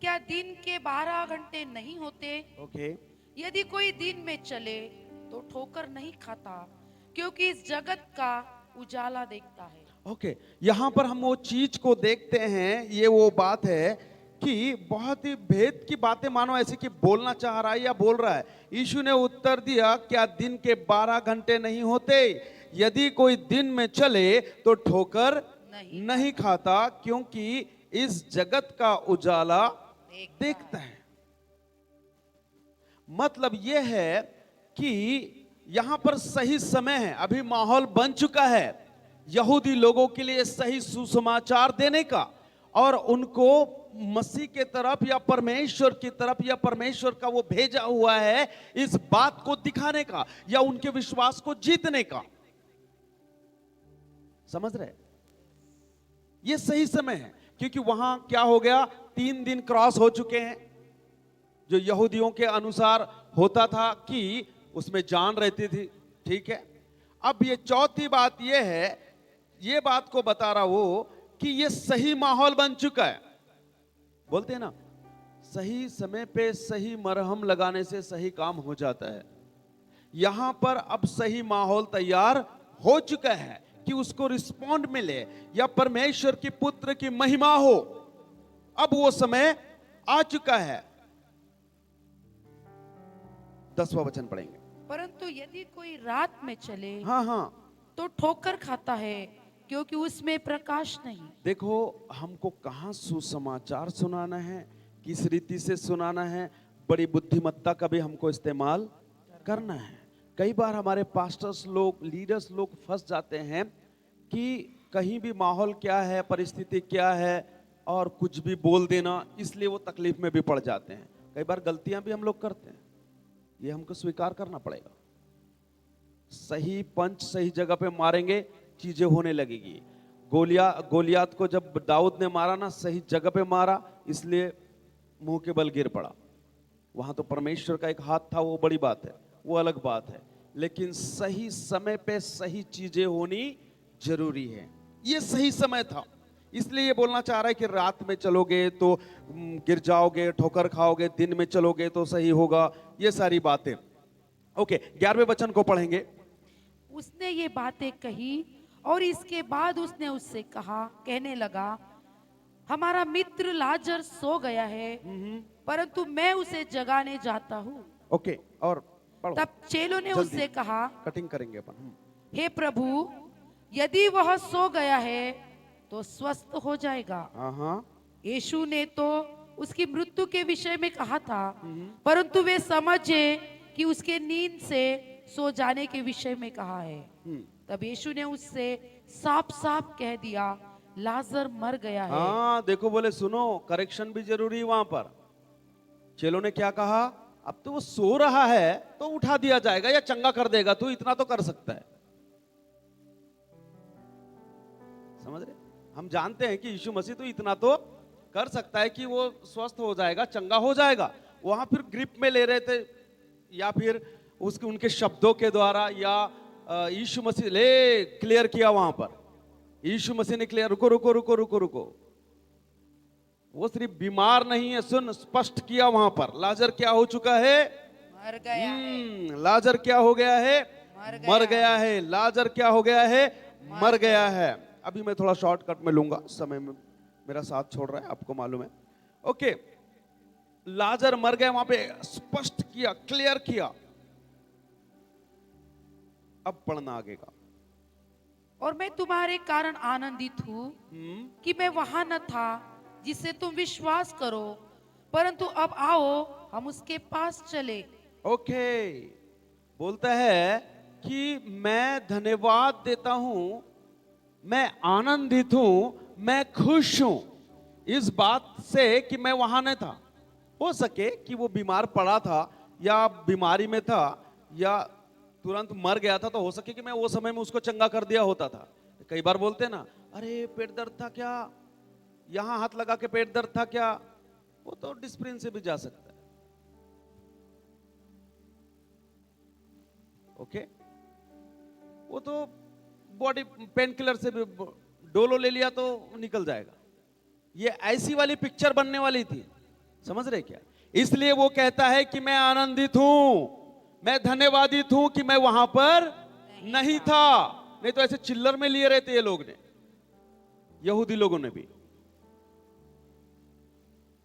क्या दिन के 12 घंटे नहीं होते? ओके, यदि कोई दिन में चले तो ठोकर नहीं खाता, क्योंकि इस जगत का उजाला देखता है। ओके, यहाँ पर हम वो चीज को देखते हैं। ये वो बात है कि बहुत ही भेद की बातें मानो ऐसे कि बोलना चाह रहा है या बोल रहा है। यीशु ने उत्तर दिया, क्या दिन के 12 घंटे नहीं होते? यदि कोई दिन में चले तो ठोकर नहीं खाता, क्योंकि इस जगत का उजाला देखता है। मतलब यह है कि यहां पर सही समय है, अभी माहौल बन चुका है यहूदी लोगों के लिए सही सुसमाचार देने का, और उनको मसीह के तरफ या परमेश्वर की तरफ या परमेश्वर का वो भेजा हुआ है इस बात को दिखाने का या उनके विश्वास को जीतने का। समझ रहे? ये सही समय है, क्योंकि वहां क्या हो गया, 3 दिन क्रॉस हो चुके हैं, जो यहूदियों के अनुसार होता था कि उसमें जान रहती थी, ठीक है। अब ये चौथी बात ये है, ये बात को बता रहा वो कि ये सही माहौल बन चुका है। बोलते हैं ना, सही समय पे सही मरहम लगाने से सही काम हो जाता है। यहां पर अब सही माहौल तैयार हो चुका है कि उसको रिस्पॉन्ड मिले या परमेश्वर की पुत्र की महिमा हो। अब वो समय आ चुका है। 10वां वचन पढ़ेंगे। परंतु यदि कोई रात में चले हाँ, तो ठोकर खाता है, क्योंकि उसमें प्रकाश नहीं। देखो, हमको कहां सुसमाचार सुनाना है, किस रीति से सुनाना है, बड़ी बुद्धिमत्ता का भी हमको इस्तेमाल करना है। कई बार हमारे पास्टर्स लोग, लीडर्स लोग फंस जाते हैं कि कहीं भी माहौल क्या है, परिस्थिति क्या है, और कुछ भी बोल देना, इसलिए वो तकलीफ में भी पड़ जाते हैं। कई बार गलतियां भी हम लोग करते हैं, ये हमको स्वीकार करना पड़ेगा। सही पंच सही जगह पे मारेंगे, चीजें होने लगेगी। गोलियात को जब दाऊद ने मारा ना, सही जगह पे मारा, इसलिए मुंह के बल गिर पड़ा। वहां तो परमेश्वर का एक हाथ था, वो बड़ी बात है, वो अलग बात है, लेकिन सही समय पे सही चीजें होनी जरूरी है। ये सही समय था, इसलिए ये बोलना चाह रहा है कि रात में चलोगे तो गिर जाओगे, ठोकर खाओगे, दिन में चलोगे तो सही होगा, ये सारी बातें। ओके, 11वें वचन को पढ़ेंगे। उसने ये बातें कही और इसके बाद उसने उससे कहा, कहने लगा, हमारा मित्र लाजर सो गया है, परंतु मैं उसे जगाने जाता हूँ। ओके, और पढ़ो। तब चेलों ने जल्दी। उससे कहा, कटिंग करेंगे अपन। हे प्रभु, यदि वह सो गया है तो स्वस्थ हो जाएगा। हाँ, यीशु ने तो उसकी मृत्यु के विषय में कहा था, परंतु वे समझे कि उसके नींद से सो जाने के विषय में कहा है। तब यीशु ने उससे साफ साफ कह दिया, लाजर मर गया है। हाँ, देखो, बोले सुनो, करेक्शन भी जरूरी है वहां पर। चेलों ने क्या कहा? अब तो वो सो रहा है तो उठा दिया जाएगा या चंगा कर देगा, तू इतना तो कर सकता है। समझ रहे? हम जानते हैं कि यीशु मसीह तो इतना तो कर सकता है कि वो स्वस्थ हो जाएगा, चंगा हो जाएगा। वहां फिर ग्रिप में ले रहे थे, या फिर उसके उनके शब्दों के द्वारा, या यीशु मसीह ले क्लियर किया वहां पर। यीशु मसीह ने क्लियर, रुको रुको रुको रुको रुको, वो सिर्फ बीमार नहीं है, सुन, स्पष्ट किया वहां पर। लाजर क्या हो चुका है? मर गया है। लाजर क्या हो गया है? मर गया गया है। लाजर क्या हो गया है? मर गया है। अभी मैं थोड़ा शॉर्टकट में लूंगा, समय में मेरा साथ छोड़ रहा है, आपको मालूम है। ओके, लाजर मर गया, वहां पे स्पष्ट किया, क्लियर किया। अब पढ़ना आगे का। और मैं तुम्हारे कारण आनंदित हूँ कि मैं वहां न था जिससे तुम विश्वास करो, परंतु अब आओ हम उसके पास चले। ओके, बोलता है कि मैं धन्यवाद देता हूं, मैं आनंदित हूं, मैं खुश हूं इस बात से कि मैं वहां नहीं था। हो सके कि वो बीमार पड़ा था, या बीमारी में था, या तुरंत मर गया था, तो हो सके कि मैं वो समय में उसको चंगा कर दिया होता था। कई बार बोलते हैं ना, अरे पेट दर्द था क्या, यहां हाथ लगा के पेट दर्द था क्या, वो तो डिस्प्रिन से भी जा सकता है। ओके, वो तो बॉडी पेन किलर से भी डोलो ले लिया तो निकल जाएगा। ये ऐसी वाली पिक्चर बनने वाली थी, समझ रहे क्या? इसलिए वो कहता है कि मैं आनंदित हूं, मैं धन्यवादित हूं कि मैं वहां पर नहीं था। नहीं तो ऐसे चिल्लर में लिए रहते ये लोग ने, यहूदी लोगों ने भी।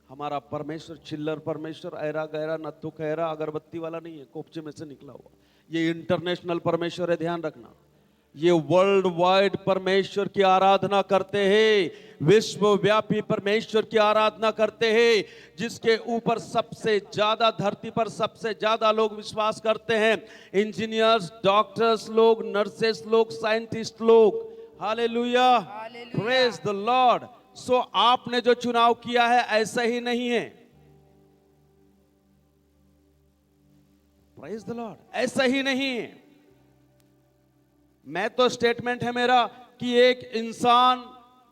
हमारा परमेश्वर चिल्लर परमेश्वर, ऐरा गहरा नत्थु खैरा अगरबत्ती वाला नहीं है, कोपचे में से निकला हुआ। ये इंटरनेशनल परमेश्वर है, ध्यान रखना। ये वर्ल्ड वाइड परमेश्वर की आराधना करते हैं, विश्वव्यापी परमेश्वर की आराधना करते हैं, जिसके ऊपर सबसे ज्यादा, धरती पर सबसे ज्यादा लोग विश्वास करते हैं। इंजीनियर्स, डॉक्टर्स लोग, नर्सेस लोग, साइंटिस्ट लोग। Hallelujah, praise the Lord. So आपने जो चुनाव किया है ऐसा ही नहीं है, प्रेज द लॉर्ड, ऐसा ही नहीं है। मैं तो स्टेटमेंट है मेरा कि एक इंसान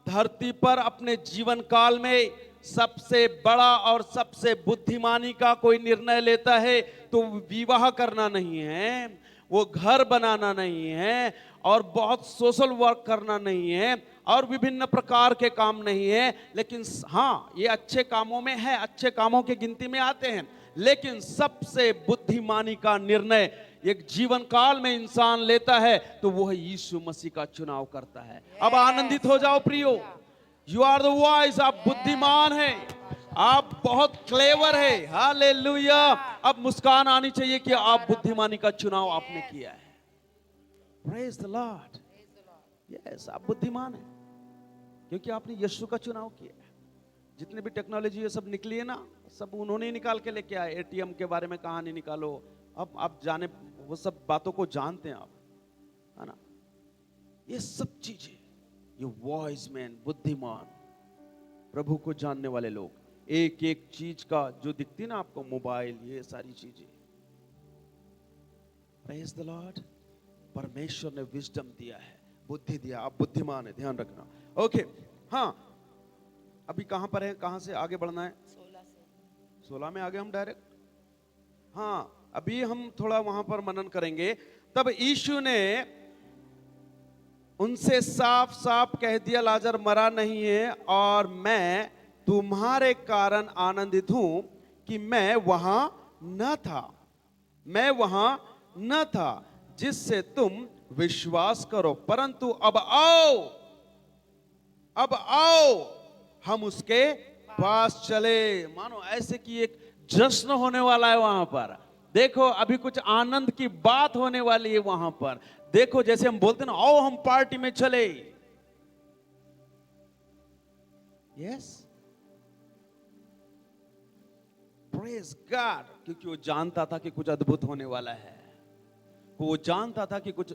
धरती पर अपने जीवन काल में सबसे बड़ा और सबसे बुद्धिमानी का कोई निर्णय लेता है तो विवाह करना नहीं है, वो घर बनाना नहीं है, और बहुत सोशल वर्क करना नहीं है, और विभिन्न प्रकार के काम नहीं है। लेकिन हाँ, ये अच्छे कामों में है, अच्छे कामों की गिनती में आते हैं, लेकिन सबसे बुद्धिमानी का निर्णय एक जीवन काल में इंसान लेता है तो वह यीशु मसीह का चुनाव करता है। अब आनंदित हो जाओ प्रियो, यू आर द वाइज, आप बुद्धिमान है, आप बहुत क्लेवर है। हालेलुया। अब मुस्कान आनी चाहिए कि आप बुद्धिमानी का चुनाव आपने किया है। Praise the Lord. यस, आप बुद्धिमान है क्योंकि आपने यीशु का चुनाव किया है। जितने भी टेक्नोलॉजी ये सब निकली है ना, सब उन्होंने ही निकाल के लेके आए। एटीएम के बारे में कहानी निकालो, अब आप जाने, वो सब बातों को जानते हैं आप, है ना? ये सब चीजें, ये वॉइस मैन, बुद्धिमान, प्रभु को जानने वाले लोग, एक एक चीज का जो दिखती ना आपको, मोबाइल, ये सारी चीजें। Praise the Lord. परमेश्वर ने विजडम दिया है, बुद्धि दिया, आप बुद्धिमान है, ध्यान रखना। ओके, हाँ, अभी कहां पर है, कहां से आगे बढ़ना है? 16 में आगे हम डायरेक्ट। हाँ, अभी हम थोड़ा वहां पर मनन करेंगे। तब यीशु ने उनसे साफ साफ कह दिया, लाजर मरा नहीं है, और मैं तुम्हारे कारण आनंदित हूं कि मैं वहां न था, मैं वहां न था, जिससे तुम विश्वास करो। परंतु अब आओ, अब आओ, हम उसके पास चले। मानो ऐसे कि एक जश्न होने वाला है वहां पर। देखो, अभी कुछ आनंद की बात होने वाली है वहां पर। देखो, जैसे हम बोलते ना, आओ हम पार्टी में चले। यस, प्रेज गॉड, क्योंकि वो जानता था कि कुछ अद्भुत होने वाला है। वो जानता था कि कुछ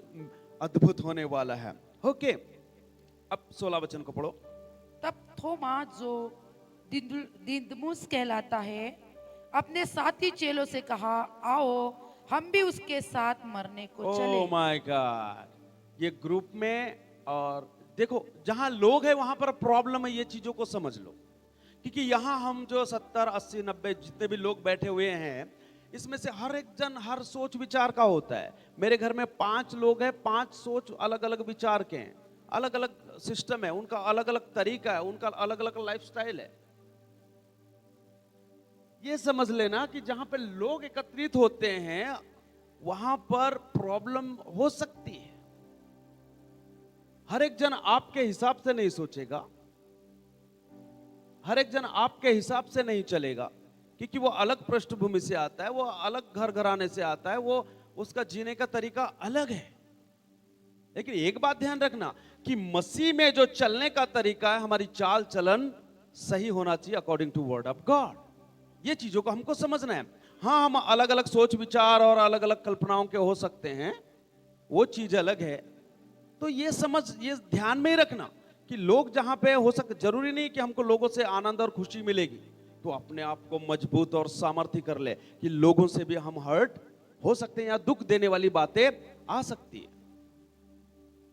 अद्भुत होने वाला है। ओके, अब 16 वचन को पढ़ो। तब थोमा, जो दिदमुस कहलाता है, अपने साथी चेलों से कहा, आओ हम भी उसके साथ मरने को चले। ओह माय गॉड, ये ग्रुप में, और देखो जहां लोग हैं वहां पर प्रॉब्लम है, ये चीजों को समझ लो। क्योंकि यहां हम जो 70, 80, 90 जितने भी लोग बैठे हुए हैं, इसमें से हर एक जन हर सोच विचार का होता है। मेरे घर में 5 लोग हैं, 5 सोच अलग अलग विचार के हैं, अलग अलग सिस्टम है, उनका अलग अलग तरीका है, उनका अलग अलग लाइफस्टाइल है। ये समझ लेना कि जहां पे लोग एकत्रित होते हैं वहां पर प्रॉब्लम हो सकती है। हर एक जन आपके हिसाब से नहीं सोचेगा, हर एक जन आपके हिसाब से नहीं चलेगा, क्योंकि वो अलग पृष्ठभूमि से आता है, वो अलग घर घराने से आता है, वो उसका जीने का तरीका अलग है। लेकिन एक बात ध्यान रखना कि मसीह में जो चलने का तरीका है, हमारी चाल चलन सही होना चाहिए according to word of God. ये चीजों को हमको समझना है। हाँ, हम अलग अलग सोच विचार और अलग अलग कल्पनाओं के हो सकते हैं, वो चीज अलग है। तो ये समझ, ये ध्यान में ही रखना कि लोग जहां पे हो सकते, जरूरी नहीं कि हमको लोगों से आनंद और खुशी मिलेगी, तो अपने आप को मजबूत और सामर्थ्य कर ले कि लोगों से भी हम हर्ट हो सकते हैं या दुख देने वाली बातें आ सकती है।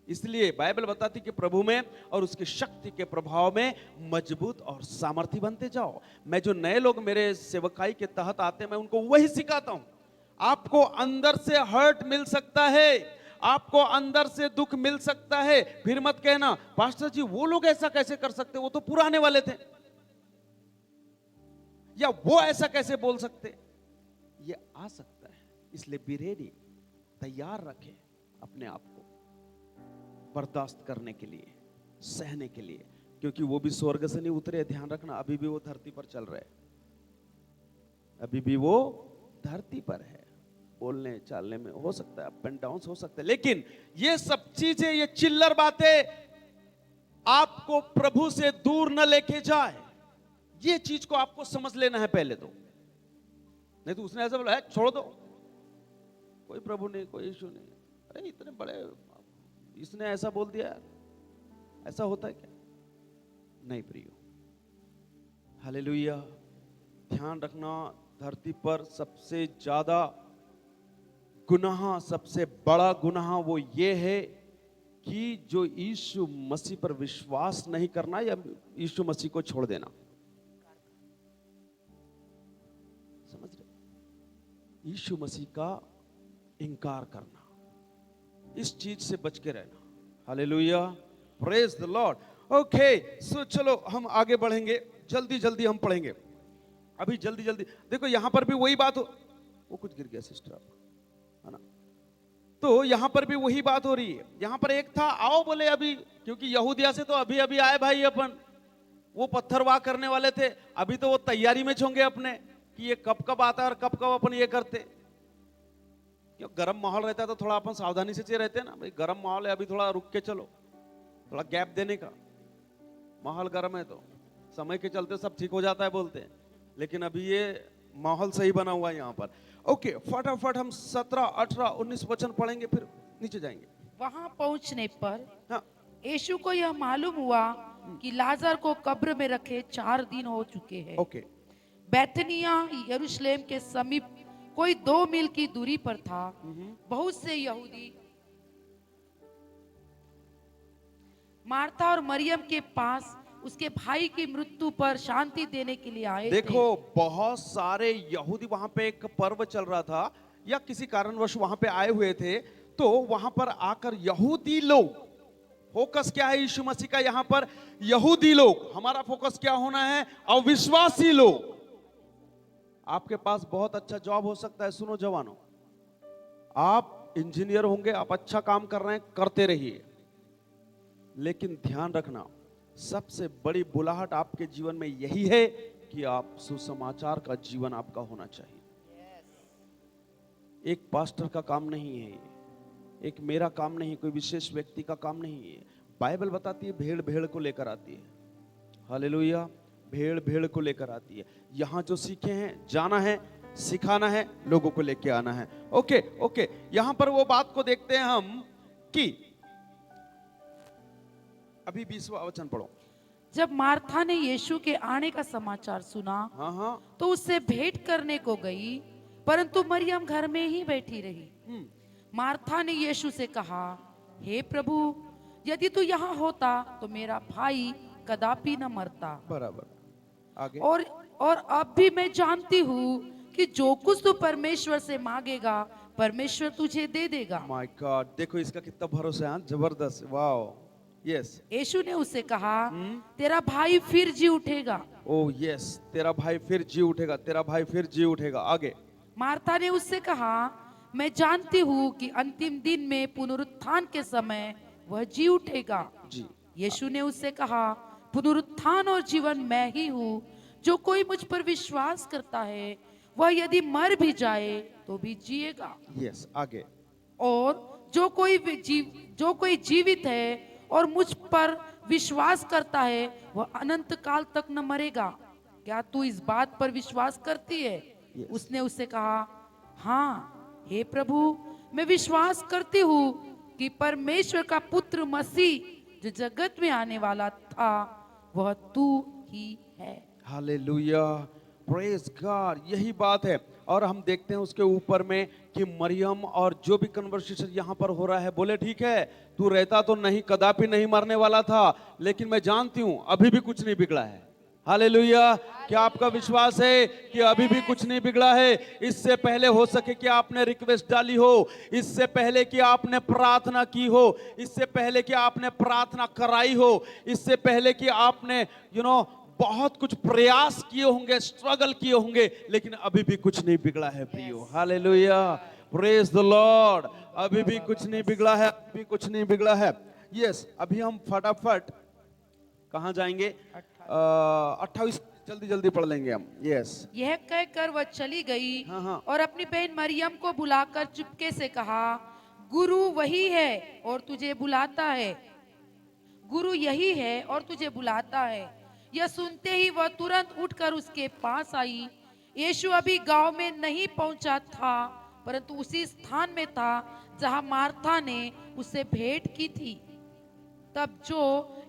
इसलिए बाइबल बताती कि प्रभु में और उसकी शक्ति के प्रभाव में मजबूत और सामर्थ्य बनते जाओ। मैं जो नए लोग मेरे सेवकाई के तहत आते हैं, मैं उनको वही सिखाता हूं। आपको अंदर से हर्ट मिल सकता है, आपको अंदर से दुख मिल सकता है, फिर मत कहना पास्टर जी वो लोग ऐसा कैसे कर सकते, वो तो पुराने वाले थे, या वो ऐसा कैसे बोल सकते। ये आ सकता है, इसलिए बी रेडी, तैयार रखें अपने आप को बर्दाश्त करने के लिए, सहने के लिए, क्योंकि वो भी स्वर्ग से नहीं उतरे। ध्यान रखना, अभी भी वो धरती पर चल रहे, अभी भी वो धरती पर है। बोलने चालने में हो सकता है अप एंड डाउन हो सकते हैं, लेकिन ये सब चीजें, ये चिल्लर बातें आपको प्रभु से दूर न लेके जाए। ये चीज को आपको समझ लेना है पहले तो, नहीं तो उसने ऐसा बोला है छोड़ दो, कोई प्रभु नहीं, कोई यीशु नहीं, अरे इतने बड़े, इसने ऐसा बोल दिया यार, ऐसा होता है क्या? नहीं प्रियो, हालेलुया। ध्यान रखना, धरती पर सबसे ज्यादा गुनाह, सबसे बड़ा गुनाह वो ये है कि जो यीशु मसीह पर विश्वास नहीं करना या यीशु मसीह को छोड़ देना। समझ रहे? यीशु मसीह का इनकार करना, इस चीज से बच के रहना। Hallelujah, praise the Lord. Okay, so चलो हम आगे बढ़ेंगे, जल्दी जल्दी हम पढ़ेंगे अभी, जल्दी जल्दी। देखो यहां पर भी वही बात हो, वो कुछ गिर गया सिस्टर है ना, तो यहां पर भी वही बात हो रही है। यहां पर एक था, आओ बोले अभी, क्योंकि यहूदिया से तो अभी अभी आए भाई अपन, वो पत्थरवाह करने वाले थे, अभी तो वो तैयारी में होंगे अपने कि ये कब कब आता है और कब कब अपन ये करते। क्यों, गर्म माहौल रहता है तो थोड़ा अपन सावधानी से रहते हैं ना, भाई गर्म माहौल है अभी, थोड़ा रुक के चलो, थोड़ा गैप देने का। माहौल गर्म है तो समय के चलते सब ठीक हो जाता है बोलते हैं, लेकिन अभी ये माहौल सही बना हुआ है यहाँ पर। ओके, फटाफट हम 17, 18, 19 वचन पढ़ेंगे, फिर नीचे जाएंगे। वहां पहुंचने पर हाँ, यीशु को यह मालूम हुआ कि लाजर को कब्र में रखे 4 दिन हो चुके हैं। ओके, बैथनिया यरूशलेम के समीप कोई 2 मील की दूरी पर था। बहुत से यहूदी मार्था और मरियम के पास उसके भाई की मृत्यु पर शांति देने के लिए आए देखो थे। बहुत सारे यहूदी वहां पे एक पर्व चल रहा था या किसी कारणवश वहां पे आए हुए थे, तो वहां पर आकर यहूदी लोग, फोकस क्या है यीशु मसीह का यहां पर? यहूदी लोग। हमारा फोकस क्या होना है? अविश्वासी लोग। आपके पास बहुत अच्छा जॉब हो सकता है, सुनो जवानों, आप इंजीनियर होंगे, आप अच्छा काम कर रहे हैं, करते रहिए, लेकिन ध्यान रखना सबसे बड़ी बुलाहट आपके जीवन में यही है कि आप सुसमाचार का जीवन आपका होना चाहिए। एक पास्टर का काम नहीं है ये, एक मेरा काम नहीं, कोई विशेष व्यक्ति का काम नहीं है। बाइबल बताती है भेड़ भेड़ को लेकर आती है। हालेलुया। भेड़ भेड़ को लेकर आती है। यहां जो सीखे हैं, जाना है, सिखाना है, लोगों को लेकर आना है। ओके ओके, यहां पर वो बात को देखते हैं हम कि अभी 20वां वचन पढ़ो। जब मार्था ने यीशु के आने का समाचार सुना हाँ हाँ। तो उससे भेंट करने को गई, परंतु मरियम घर में ही बैठी रही। मार्था ने यीशु से कहा, हे प्रभु, यदि तू यहाँ होता तो मेरा भाई कदापि न मरता। बराबर। आगे। और अब भी मैं जानती हूँ कि जो कुछ तू परमेश्वर से मांगेगा परमेश्वर तुझे दे देगा। माय गॉड, देखो इसका कितना भरोसा है, जबरदस्त, वाओ, यस। यीशु ने उससे कहा, तेरा भाई फिर जी उठेगा। ओ यस, तेरा भाई फिर जी उठेगा, तेरा भाई फिर जी उठेगा। आगे। मार्था ने उससे कहा, मैं जानती हूँ कि अंतिम दिन में पुनरुत्थान के समय वह जी उठेगा। जी। यीशु ने उससे कहा, पुनरुत्थान और जीवन मैं ही हूँ। जो कोई मुझ पर विश्वास करता है वह यदि मर भी जाए तो भी जिएगा। यस, आगे। और जो कोई जीवित है और मुझ पर विश्वास करता है वह अनंत काल तक न मरेगा। क्या तू इस बात पर विश्वास करती है? Yes. उसने उससे कहा, हाँ हे प्रभु, मैं विश्वास करती हूँ कि परमेश्वर का पुत्र मसीह जो जगत में आने वाला था वह तू ही है। हालेलुया, प्रेज गॉड, यही बात है। और हम देखते हैं उसके ऊपर में कि मरियम और जो भी कन्वर्सेशन यहाँ पर हो रहा है, बोले ठीक है तू रहता तो नहीं, कदापि नहीं मरने वाला था, लेकिन मैं जानती हूं अभी भी कुछ नहीं बिगड़ा है। हालेलुया। क्या आपका विश्वास है कि अभी भी कुछ नहीं बिगड़ा है? इससे पहले हो सके कि आपने रिक्वेस्ट डाली हो, इससे पहले कि आपने प्रार्थना की हो, इससे पहले कि आपने प्रार्थना कराई हो, इससे पहले कि आपने बहुत कुछ प्रयास किए होंगे, स्ट्रगल किए होंगे, लेकिन अभी भी कुछ नहीं बिगड़ा है प्रियो। Hallelujah, praise the Lord. अभी भी कुछ नहीं बिगड़ा है, अभी भी कुछ नहीं बिगड़ा है। यस, अभी हम फटाफट कहां जाएंगे? 28 जल्दी जल्दी पढ़ लेंगे हम। यस। यह कहकर वह चली गई। हाँ, हाँ। और अपनी बहन मरियम को बुलाकर चुपके से कहा, गुरु वही है और तुझे बुलाता है। गुरु यही है और तुझे बुलाता है। यह सुनते ही वह तुरंत उठकर उसके पास आई। यीशु अभी गांव में नहीं पहुंचा था, परंतु उसी स्थान में था जहां मार्था ने उससे भेंट की थी। तब जो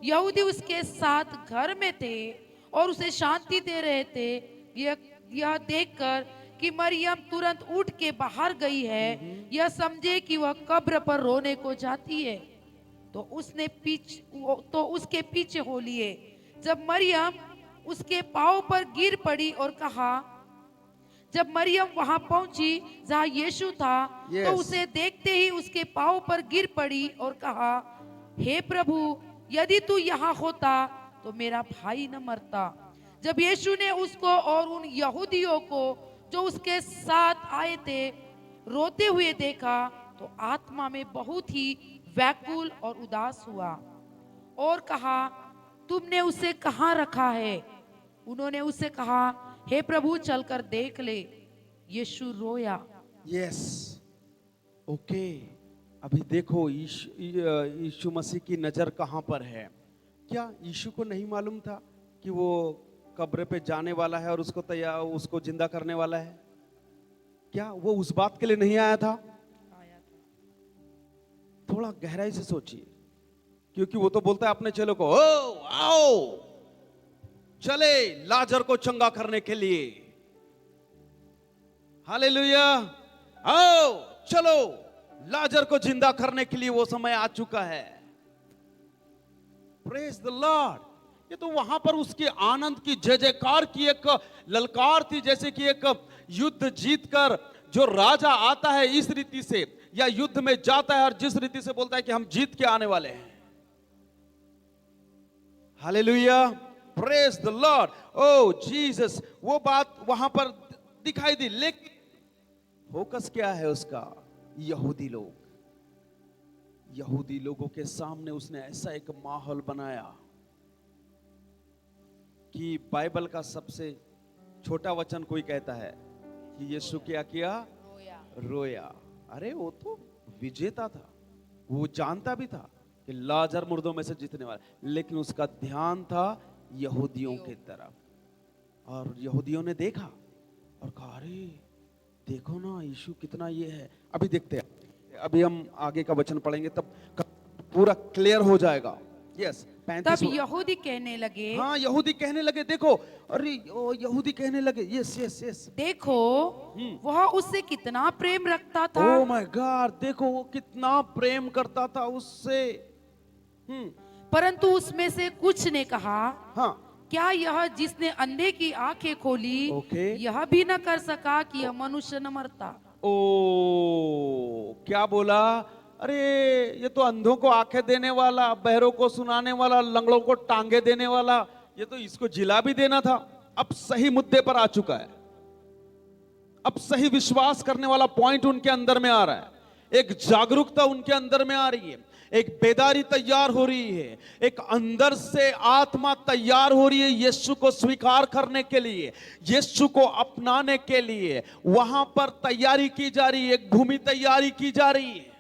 यहूदी उसके साथ घर में थे और उसे शांति दे रहे थे, यह देखकर कि मरियम तुरंत उठ के बाहर गई है, यह समझे कि वह कब्र पर रोने को जाती है, तो उसके पीछे हो लिए। जब मरियम उसके पांव पर गिर पड़ी और कहा, जब मरियम वहां पहुंची जहां यीशु था, तो उसे देखते ही उसके पांव पर गिर पड़ी और कहा, हे प्रभु, यदि तू यहाँ होता तो मेरा भाई न मरता। जब यीशु ने उसको और उन यहूदियों को जो उसके साथ आए थे रोते हुए देखा, तो आत्मा में बहुत ही व्याकुल और उदास हुआ और कहा, तुमने उसे कहाँ रखा है? उन्होंने उससे कहा, हे प्रभु, चलकर देख ले। यीशु रोया। Yes, okay. अभी देखो यीशु मसीह की नजर कहां पर है। क्या यीशु को नहीं मालूम था कि वो कब्र पे जाने वाला है और उसको जिंदा करने वाला है? क्या वो उस बात के लिए नहीं आया था? थोड़ा गहराई से सोचिए, क्योंकि वो तो बोलता है अपने चेलों को, ओ आओ चले लाजर को चंगा करने के लिए। हालेलुया, आओ चलो लाजर को जिंदा करने के लिए वो समय आ चुका है। Praise the Lord. ये तो वहां पर उसके आनंद की जय जयकार की एक ललकार थी, जैसे कि एक युद्ध जीतकर जो राजा आता है इस रीति से, या युद्ध में जाता है और जिस रीति से बोलता है कि हम जीत के आने वाले हैं। Hallelujah, praise the Lord. O Jesus, वो बात वहां पर दिखाई दी, लेकिन फोकस क्या है उसका? यहूदी लोगों के सामने उसने ऐसा एक माहौल बनाया कि बाइबल का सबसे छोटा वचन कोई कहता है कि यीशु क्या किया? रोया। अरे वो तो विजेता था, वो जानता भी था कि लाजर मुर्दों में से जीतने वाला, लेकिन उसका ध्यान था यहूदियों की तरफ। और यहूदियों ने देखा और कहा, अरे देखो ना यीशु कितना ये है। अभी देखते हैं, अभी हम आगे का वचन पढ़ेंगे तब पूरा क्लियर हो जाएगा। यस, तब यहूदी कहने लगे, हाँ यहूदी कहने लगे, देखो, अरे ओ यहूदी कहने लगे, यस यस यस, देखो वह उससे कितना प्रेम रखता था। ओ माय गॉड, देखो वो कितना प्रेम करता था उससे। परंतु उसमें से कुछ ने कहा, हाँ, क्या यह जिसने अंधे की आंखें खोली यह भी न कर सका कि यह मनुष्य न मरता? ओ क्या बोला? अरे ये तो अंधों को आंखें देने वाला, बहरों को सुनाने वाला, लंगड़ों को टांगे देने वाला, ये तो इसको जिला भी देना था। अब सही मुद्दे पर आ चुका है, अब सही विश्वास करने वाला पॉइंट उनके अंदर में आ रहा है, एक जागरूकता उनके अंदर में आ रही है, एक बेदारी तैयार हो रही है, एक अंदर से आत्मा तैयार हो रही है यीशु को स्वीकार करने के लिए, यीशु को अपनाने के लिए। वहां पर तैयारी की जा रही है, एक भूमि तैयारी की जा रही है।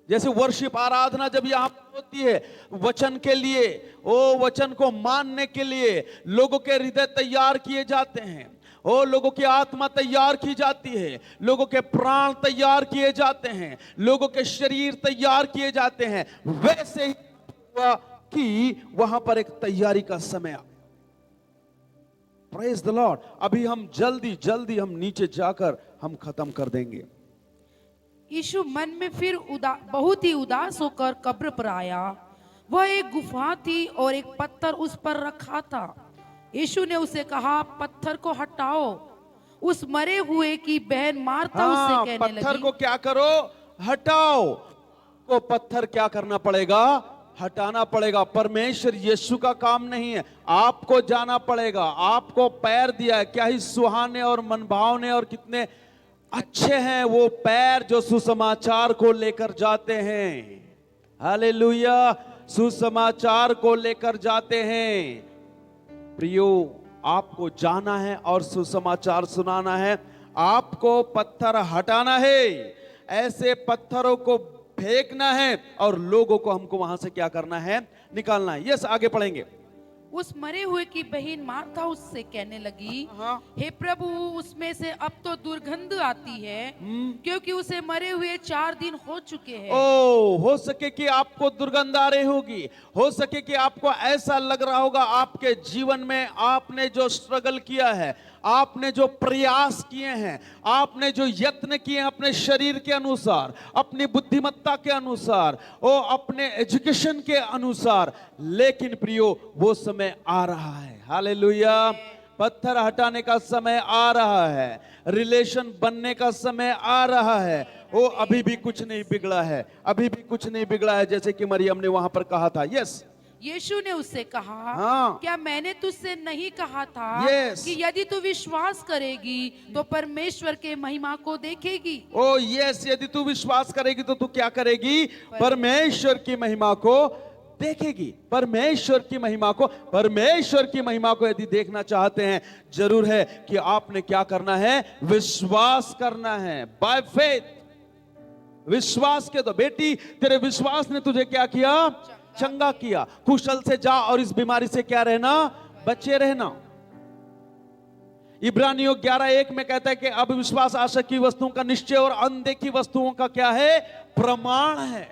जैसे वर्शिप आराधना जब यहां पर होती है वचन के लिए, ओ वचन को मानने के लिए लोगों के हृदय तैयार किए जाते हैं, ओ लोगों की आत्मा तैयार की जाती है, लोगों के प्राण तैयार किए जाते हैं, लोगों के शरीर तैयार किए जाते हैं। वैसे ही हुआ कि वहां पर एक तैयारी का समय। Praise the Lord. अभी हम जल्दी जल्दी हम नीचे जाकर हम खत्म कर देंगे। यीशु मन में फिर बहुत ही उदास होकर कब्र पर आया। वह एक गुफा थी और एक पत्थर उस पर रखा था। यीशु ने उसे कहा, पत्थर को हटाओ। उस मरे हुए की बहन मार्था उससे कहने लगी, पत्थर को क्या करो? हटाओ। को पत्थर क्या करना पड़ेगा? हटाना पड़ेगा। परमेश्वर यीशु का काम नहीं है, आपको जाना पड़ेगा। आपको पैर दिया है, क्या ही सुहाने और मनभावने और कितने अच्छे हैं वो पैर जो सुसमाचार को लेकर जाते हैं। हालेलुया, सुसमाचार को लेकर जाते हैं। प्रियो, आपको जाना है और सुसमाचार सुनाना है, आपको पत्थर हटाना है, ऐसे पत्थरों को फेंकना है और लोगों को हमको वहां से क्या करना है? निकालना है। यस, आगे पढ़ेंगे। उस मरे हुए की बहन मार्था उससे कहने लगी, हे प्रभु, उसमें से अब तो दुर्गंध आती है, क्योंकि उसे मरे हुए 4 दिन हो चुके हैं। ओ, हो सके कि आपको दुर्गंध आ रही होगी, हो सके कि आपको ऐसा लग रहा होगा आपके जीवन में आपने जो स्ट्रगल किया है, आपने जो प्रयास किए हैं, आपने जो यत्न किए हैं अपने शरीर के अनुसार, अपनी बुद्धिमत्ता के अनुसार, ओ अपने एजुकेशन के अनुसार, लेकिन प्रियो वो समय आ रहा है। हालेलुया, पत्थर हटाने का समय आ रहा है, रिलेशन बनने का समय आ रहा है। वो अभी भी कुछ नहीं बिगड़ा है, अभी भी कुछ नहीं बिगड़ा है, जैसे कि मरियम ने वहां पर कहा था। यस, यीशु ने उससे कहा, हाँ, क्या मैंने तुझसे नहीं कहा था yes. कि यदि तू विश्वास करेगी तो परमेश्वर के महिमा को देखेगी? ओ यस, यदि तू विश्वास करेगी तो तू क्या करेगी? परमेश्वर की महिमा को देखेगी। परमेश्वर की महिमा को, परमेश्वर की महिमा को यदि देखना चाहते हैं, जरूर है कि आपने क्या करना है? विश्वास करना है। बाय फेथ, विश्वास के तो बेटी, तेरे विश्वास ने तुझे क्या किया? चंगा किया। कुशल से जा और इस बीमारी से क्या रहना? बचे रहना। इब्रानियों 11:1 में कहता है कि अब विश्वास आशा की वस्तुओं का निश्चय और अनदेखी वस्तुओं का क्या है? प्रमाण है।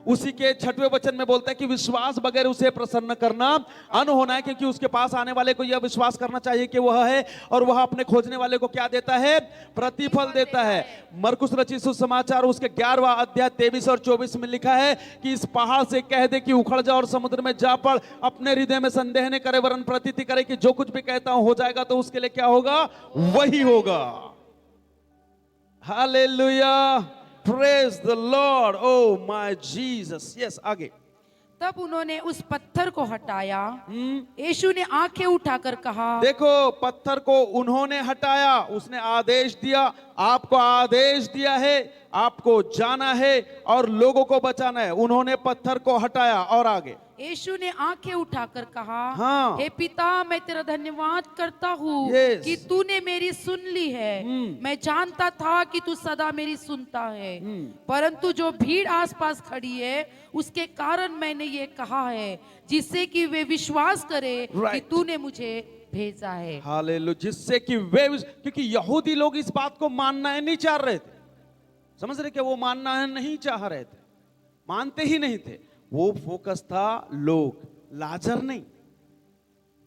उसी के 6वें वचन में बोलता है कि विश्वास बगैर उसे प्रसन्न करना अन होना है, क्योंकि उसके पास आने वाले को यह विश्वास करना चाहिए कि वह है, और वह अपने खोजने वाले को क्या देता है? प्रतिफल देता है। मरकुस रचित सुसमाचार उसके 11वां अध्याय 23 और 24 में लिखा है कि इस पहाड़ से कह दे कि उखड़ जा और समुद्र में जा पड़, अपने हृदय में संदेह न करे वरन प्रतीति करे कि जो कुछ भी कहता हूं हो जाएगा, तो उसके लिए क्या होगा? वही होगा। Hallelujah, praise the Lord, oh my Jesus. Yes, आगे। तब उन्होंने उस पत्थर को हटाया। यीशु ने आंखें उठाकर कहा, देखो, पत्थर को उन्होंने हटाया, उसने आदेश दिया, आपको आदेश दिया है, आपको जाना है और लोगों को बचाना है। उन्होंने पत्थर को हटाया, और आगे। यीशु ने आंखें उठाकर कहा, हाँ। हे पिता, मैं तेरा धन्यवाद करता हूँ Yes. कि तूने मेरी सुन ली है। मैं जानता था कि तू सदा मेरी सुनता है, परंतु जो भीड़ आसपास खड़ी है उसके कारण मैंने ये कहा है, जिससे कि वे विश्वास करे कि तूने मुझे भेजा है। हालेलुया, जिससे कि वे, क्योंकि यहूदी लोग इस बात को मानना है नहीं चाह रहे थे। समझ रहे कि वो मानना है नहीं चाह रहे थे, मानते ही नहीं थे। वो फोकस था लोग, लाजर नहीं।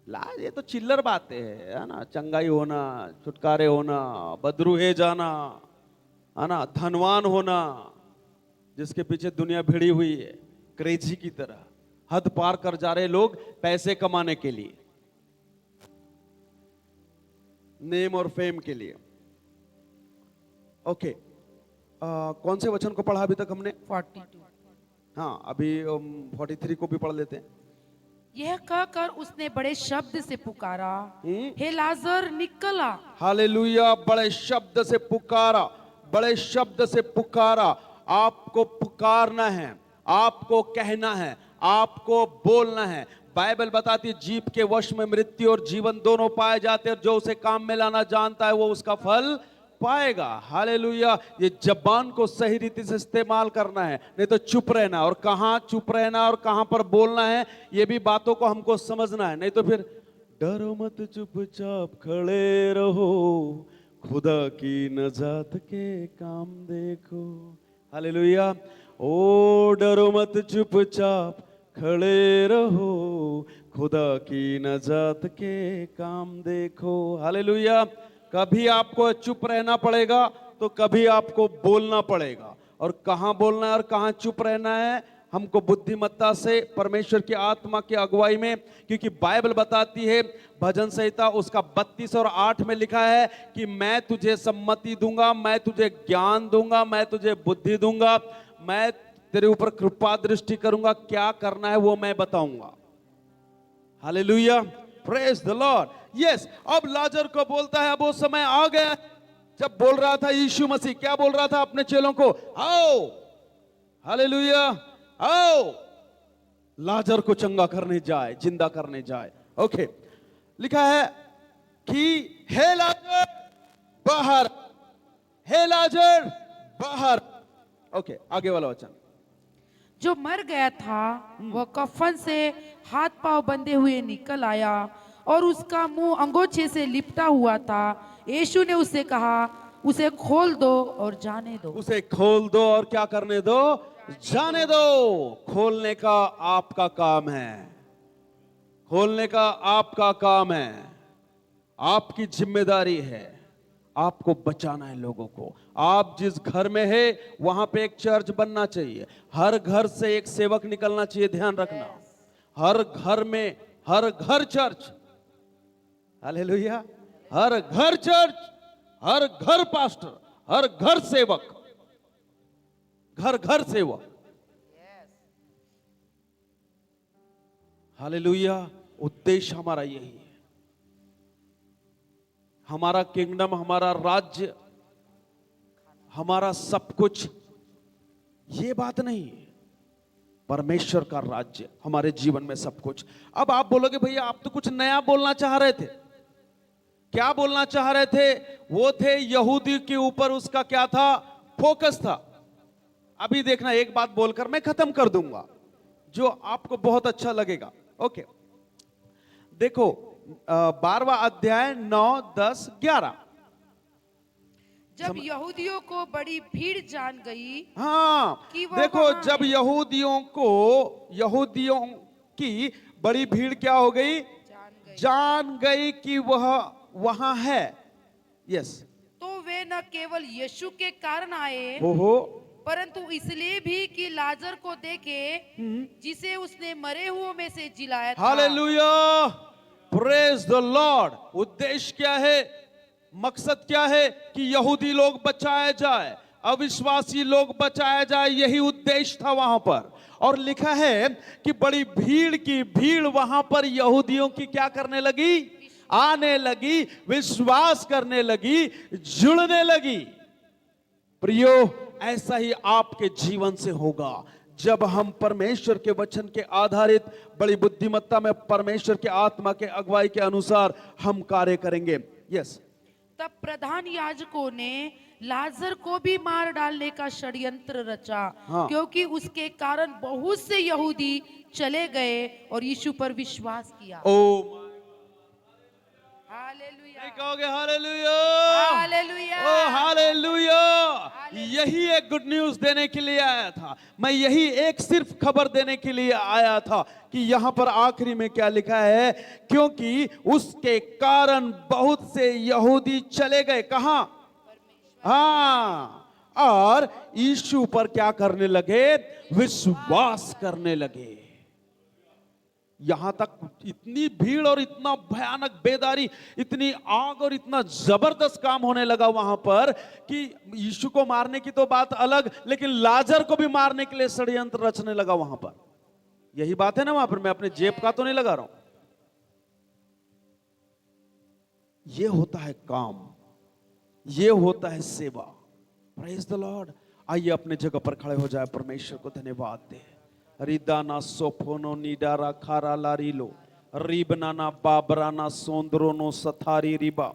लाज ये तो चिल्लर बातें है ना, चंगाई होना, छुटकारे होना, बदरूहे जाना, है ना, धनवान होना, जिसके पीछे दुनिया भिड़ी हुई है क्रेजी की तरह, हद पार कर जा रहे लोग पैसे कमाने के लिए, नेम और फेम के लिए। ओके, कौन से वचन को पढ़ा अभी तक हमने? 42। हाँ, अभी 43 को भी पढ़ लेते हैं। यह कहकर उसने बड़े शब्द से पुकारा, हे लाजर निकल आ। हालेलुया, बड़े शब्द से पुकारा, बड़े शब्द से पुकारा। आपको पुकारना है, आपको कहना है, आपको बोलना है। बाइबल बताती है जीभ के वश में मृत्यु और जीवन दोनों पाए जाते हैं, और जो उसे काम में लाना जानता है वो उसका फल पाएगा। हालेलुया, ये जबान को सही रीति से इस्तेमाल करना है, नहीं तो चुप रहना, और कहां चुप रहना और कहां पर बोलना है ये भी बातों को हमको समझना है। नहीं तो फिर डरो मत, चुपचाप खड़े रहो, खुदा की नजात के काम देखो। हालेलुया, ओ डरो मत, चुपचाप खड़े रहो, खुदा की नजात के काम देखो। हालेलुया, कभी आपको चुप रहना पड़ेगा तो कभी आपको बोलना पड़ेगा, और कहां बोलना है और कहां चुप रहना है हमको बुद्धिमत्ता से, परमेश्वर की आत्मा की अगुवाई में। क्योंकि बाइबल बताती है, भजन संहिता उसका 32 और 8 में लिखा है कि मैं तुझे सम्मति दूंगा, मैं तुझे ज्ञान दूंगा, मैं तुझे बुद्धि दूंगा, मैं तेरे ऊपर कृपा दृष्टि करूंगा, क्या करना है वो मैं बताऊंगा। Hallelujah, praise the Lord. Yes, अब लाजर को बोलता है, अब वो समय आ गया जब बोल रहा था यीशु मसीह, क्या बोल रहा था अपने चेलों को? आओ, हालेलुया, आओ, लाजर को चंगा करने जाए, जिंदा करने जाए। ओके, लिखा है कि हे लाजर बाहर, हे लाजर बाहर। ओके, आगे वाला वचन। जो मर गया था वह कफन से हाथ पांव बंधे हुए निकल आया, और उसका मुंह अंगोछे से लिपटा हुआ था। यीशु ने उससे कहा, उसे खोल दो और जाने दो। उसे खोल दो और क्या करने दो? जाने दो। खोलने का आपका काम है, खोलने का आपका काम है, आपकी जिम्मेदारी है। आपको बचाना है लोगों को। आप जिस घर में है वहां पे एक चर्च बनना चाहिए, हर घर से एक सेवक निकलना चाहिए। ध्यान रखना, हर घर में, हर घर चर्च। हालेलुया, हर घर चर्च, हर घर पास्टर, हर घर सेवक, घर घर सेवक। हालेलुया, उद्देश्य हमारा यही है। हमारा किंगडम, हमारा राज्य, हमारा सब कुछ, ये बात नहीं है। परमेश्वर का राज्य हमारे जीवन में सब कुछ। अब आप बोलोगे भैया आप तो कुछ नया बोलना चाह रहे थे। क्या बोलना चाह रहे थे? वो थे यहूदी के ऊपर उसका क्या था? फोकस था। अभी देखना, एक बात बोलकर मैं खत्म कर दूंगा जो आपको बहुत अच्छा लगेगा। ओके, देखो 12वां अध्याय 9, 10, 11। जब यहूदियों को बड़ी भीड़ जान गई हाँ, कि वो देखो वहाँ जब है। यहूदियों की बड़ी भीड़ क्या हो गई? जान गई कि वह वहां है। यस। तो वे न केवल यीशु के कारण आए, हो परंतु इसलिए भी कि लाजर को देखे जिसे उसने मरे हुओं में से जिलाया था। Hallelujah, praise the Lord. उद्देश्य क्या है, मकसद क्या है? कि यहूदी लोग बचाए जाए, अविश्वासी लोग बचाए जाए, यही उद्देश्य था वहां पर। और लिखा है कि बड़ी भीड़ की भीड़ वहां पर यहूदियों की क्या करने लगी? आने लगी, विश्वास करने लगी, जुड़ने लगी। प्रियो, ऐसा ही आपके जीवन से होगा जब हम परमेश्वर के वचन के आधारित बड़ी बुद्धिमत्ता में परमेश्वर के आत्मा के अगुवाई के अनुसार हम कार्य करेंगे। यस। तब प्रधान याजकों ने लाजर को भी मार डालने का षड्यंत्र रचा, हाँ। क्योंकि उसके कारण बहुत से यहूदी चले गए और यीशु पर विश्वास किया। ओ हालेलुया, नहीं कहोगे हालेलुया? हालेलुया, ओ हालेलुया। यही एक गुड न्यूज देने के लिए आया था मैं, यही एक सिर्फ खबर देने के लिए आया था कि यहां पर आखिरी में क्या लिखा है? क्योंकि उसके कारण बहुत से यहूदी चले गए। कहां? हाँ, और यीशु पर क्या करने लगे? विश्वास करने लगे। यहां तक इतनी भीड़ और इतना भयानक बेदारी, इतनी आग और इतना जबरदस्त काम होने लगा वहां पर कि यीशु को मारने की तो बात अलग, लेकिन लाजर को भी मारने के लिए षड्यंत्र रचने लगा वहां पर। यही बात है ना वहां पर, मैं अपने जेब का तो नहीं लगा रहा हूं। ये होता है काम, ये होता है सेवा। Praise the Lord. आइए अपने जगह पर खड़े हो जाए, परमेश्वर को धन्यवाद दे। रिदाना सोफोनो निडारा खारा लारीलो रिबनाना बाबराना सोंदरोनो सथारी रिबा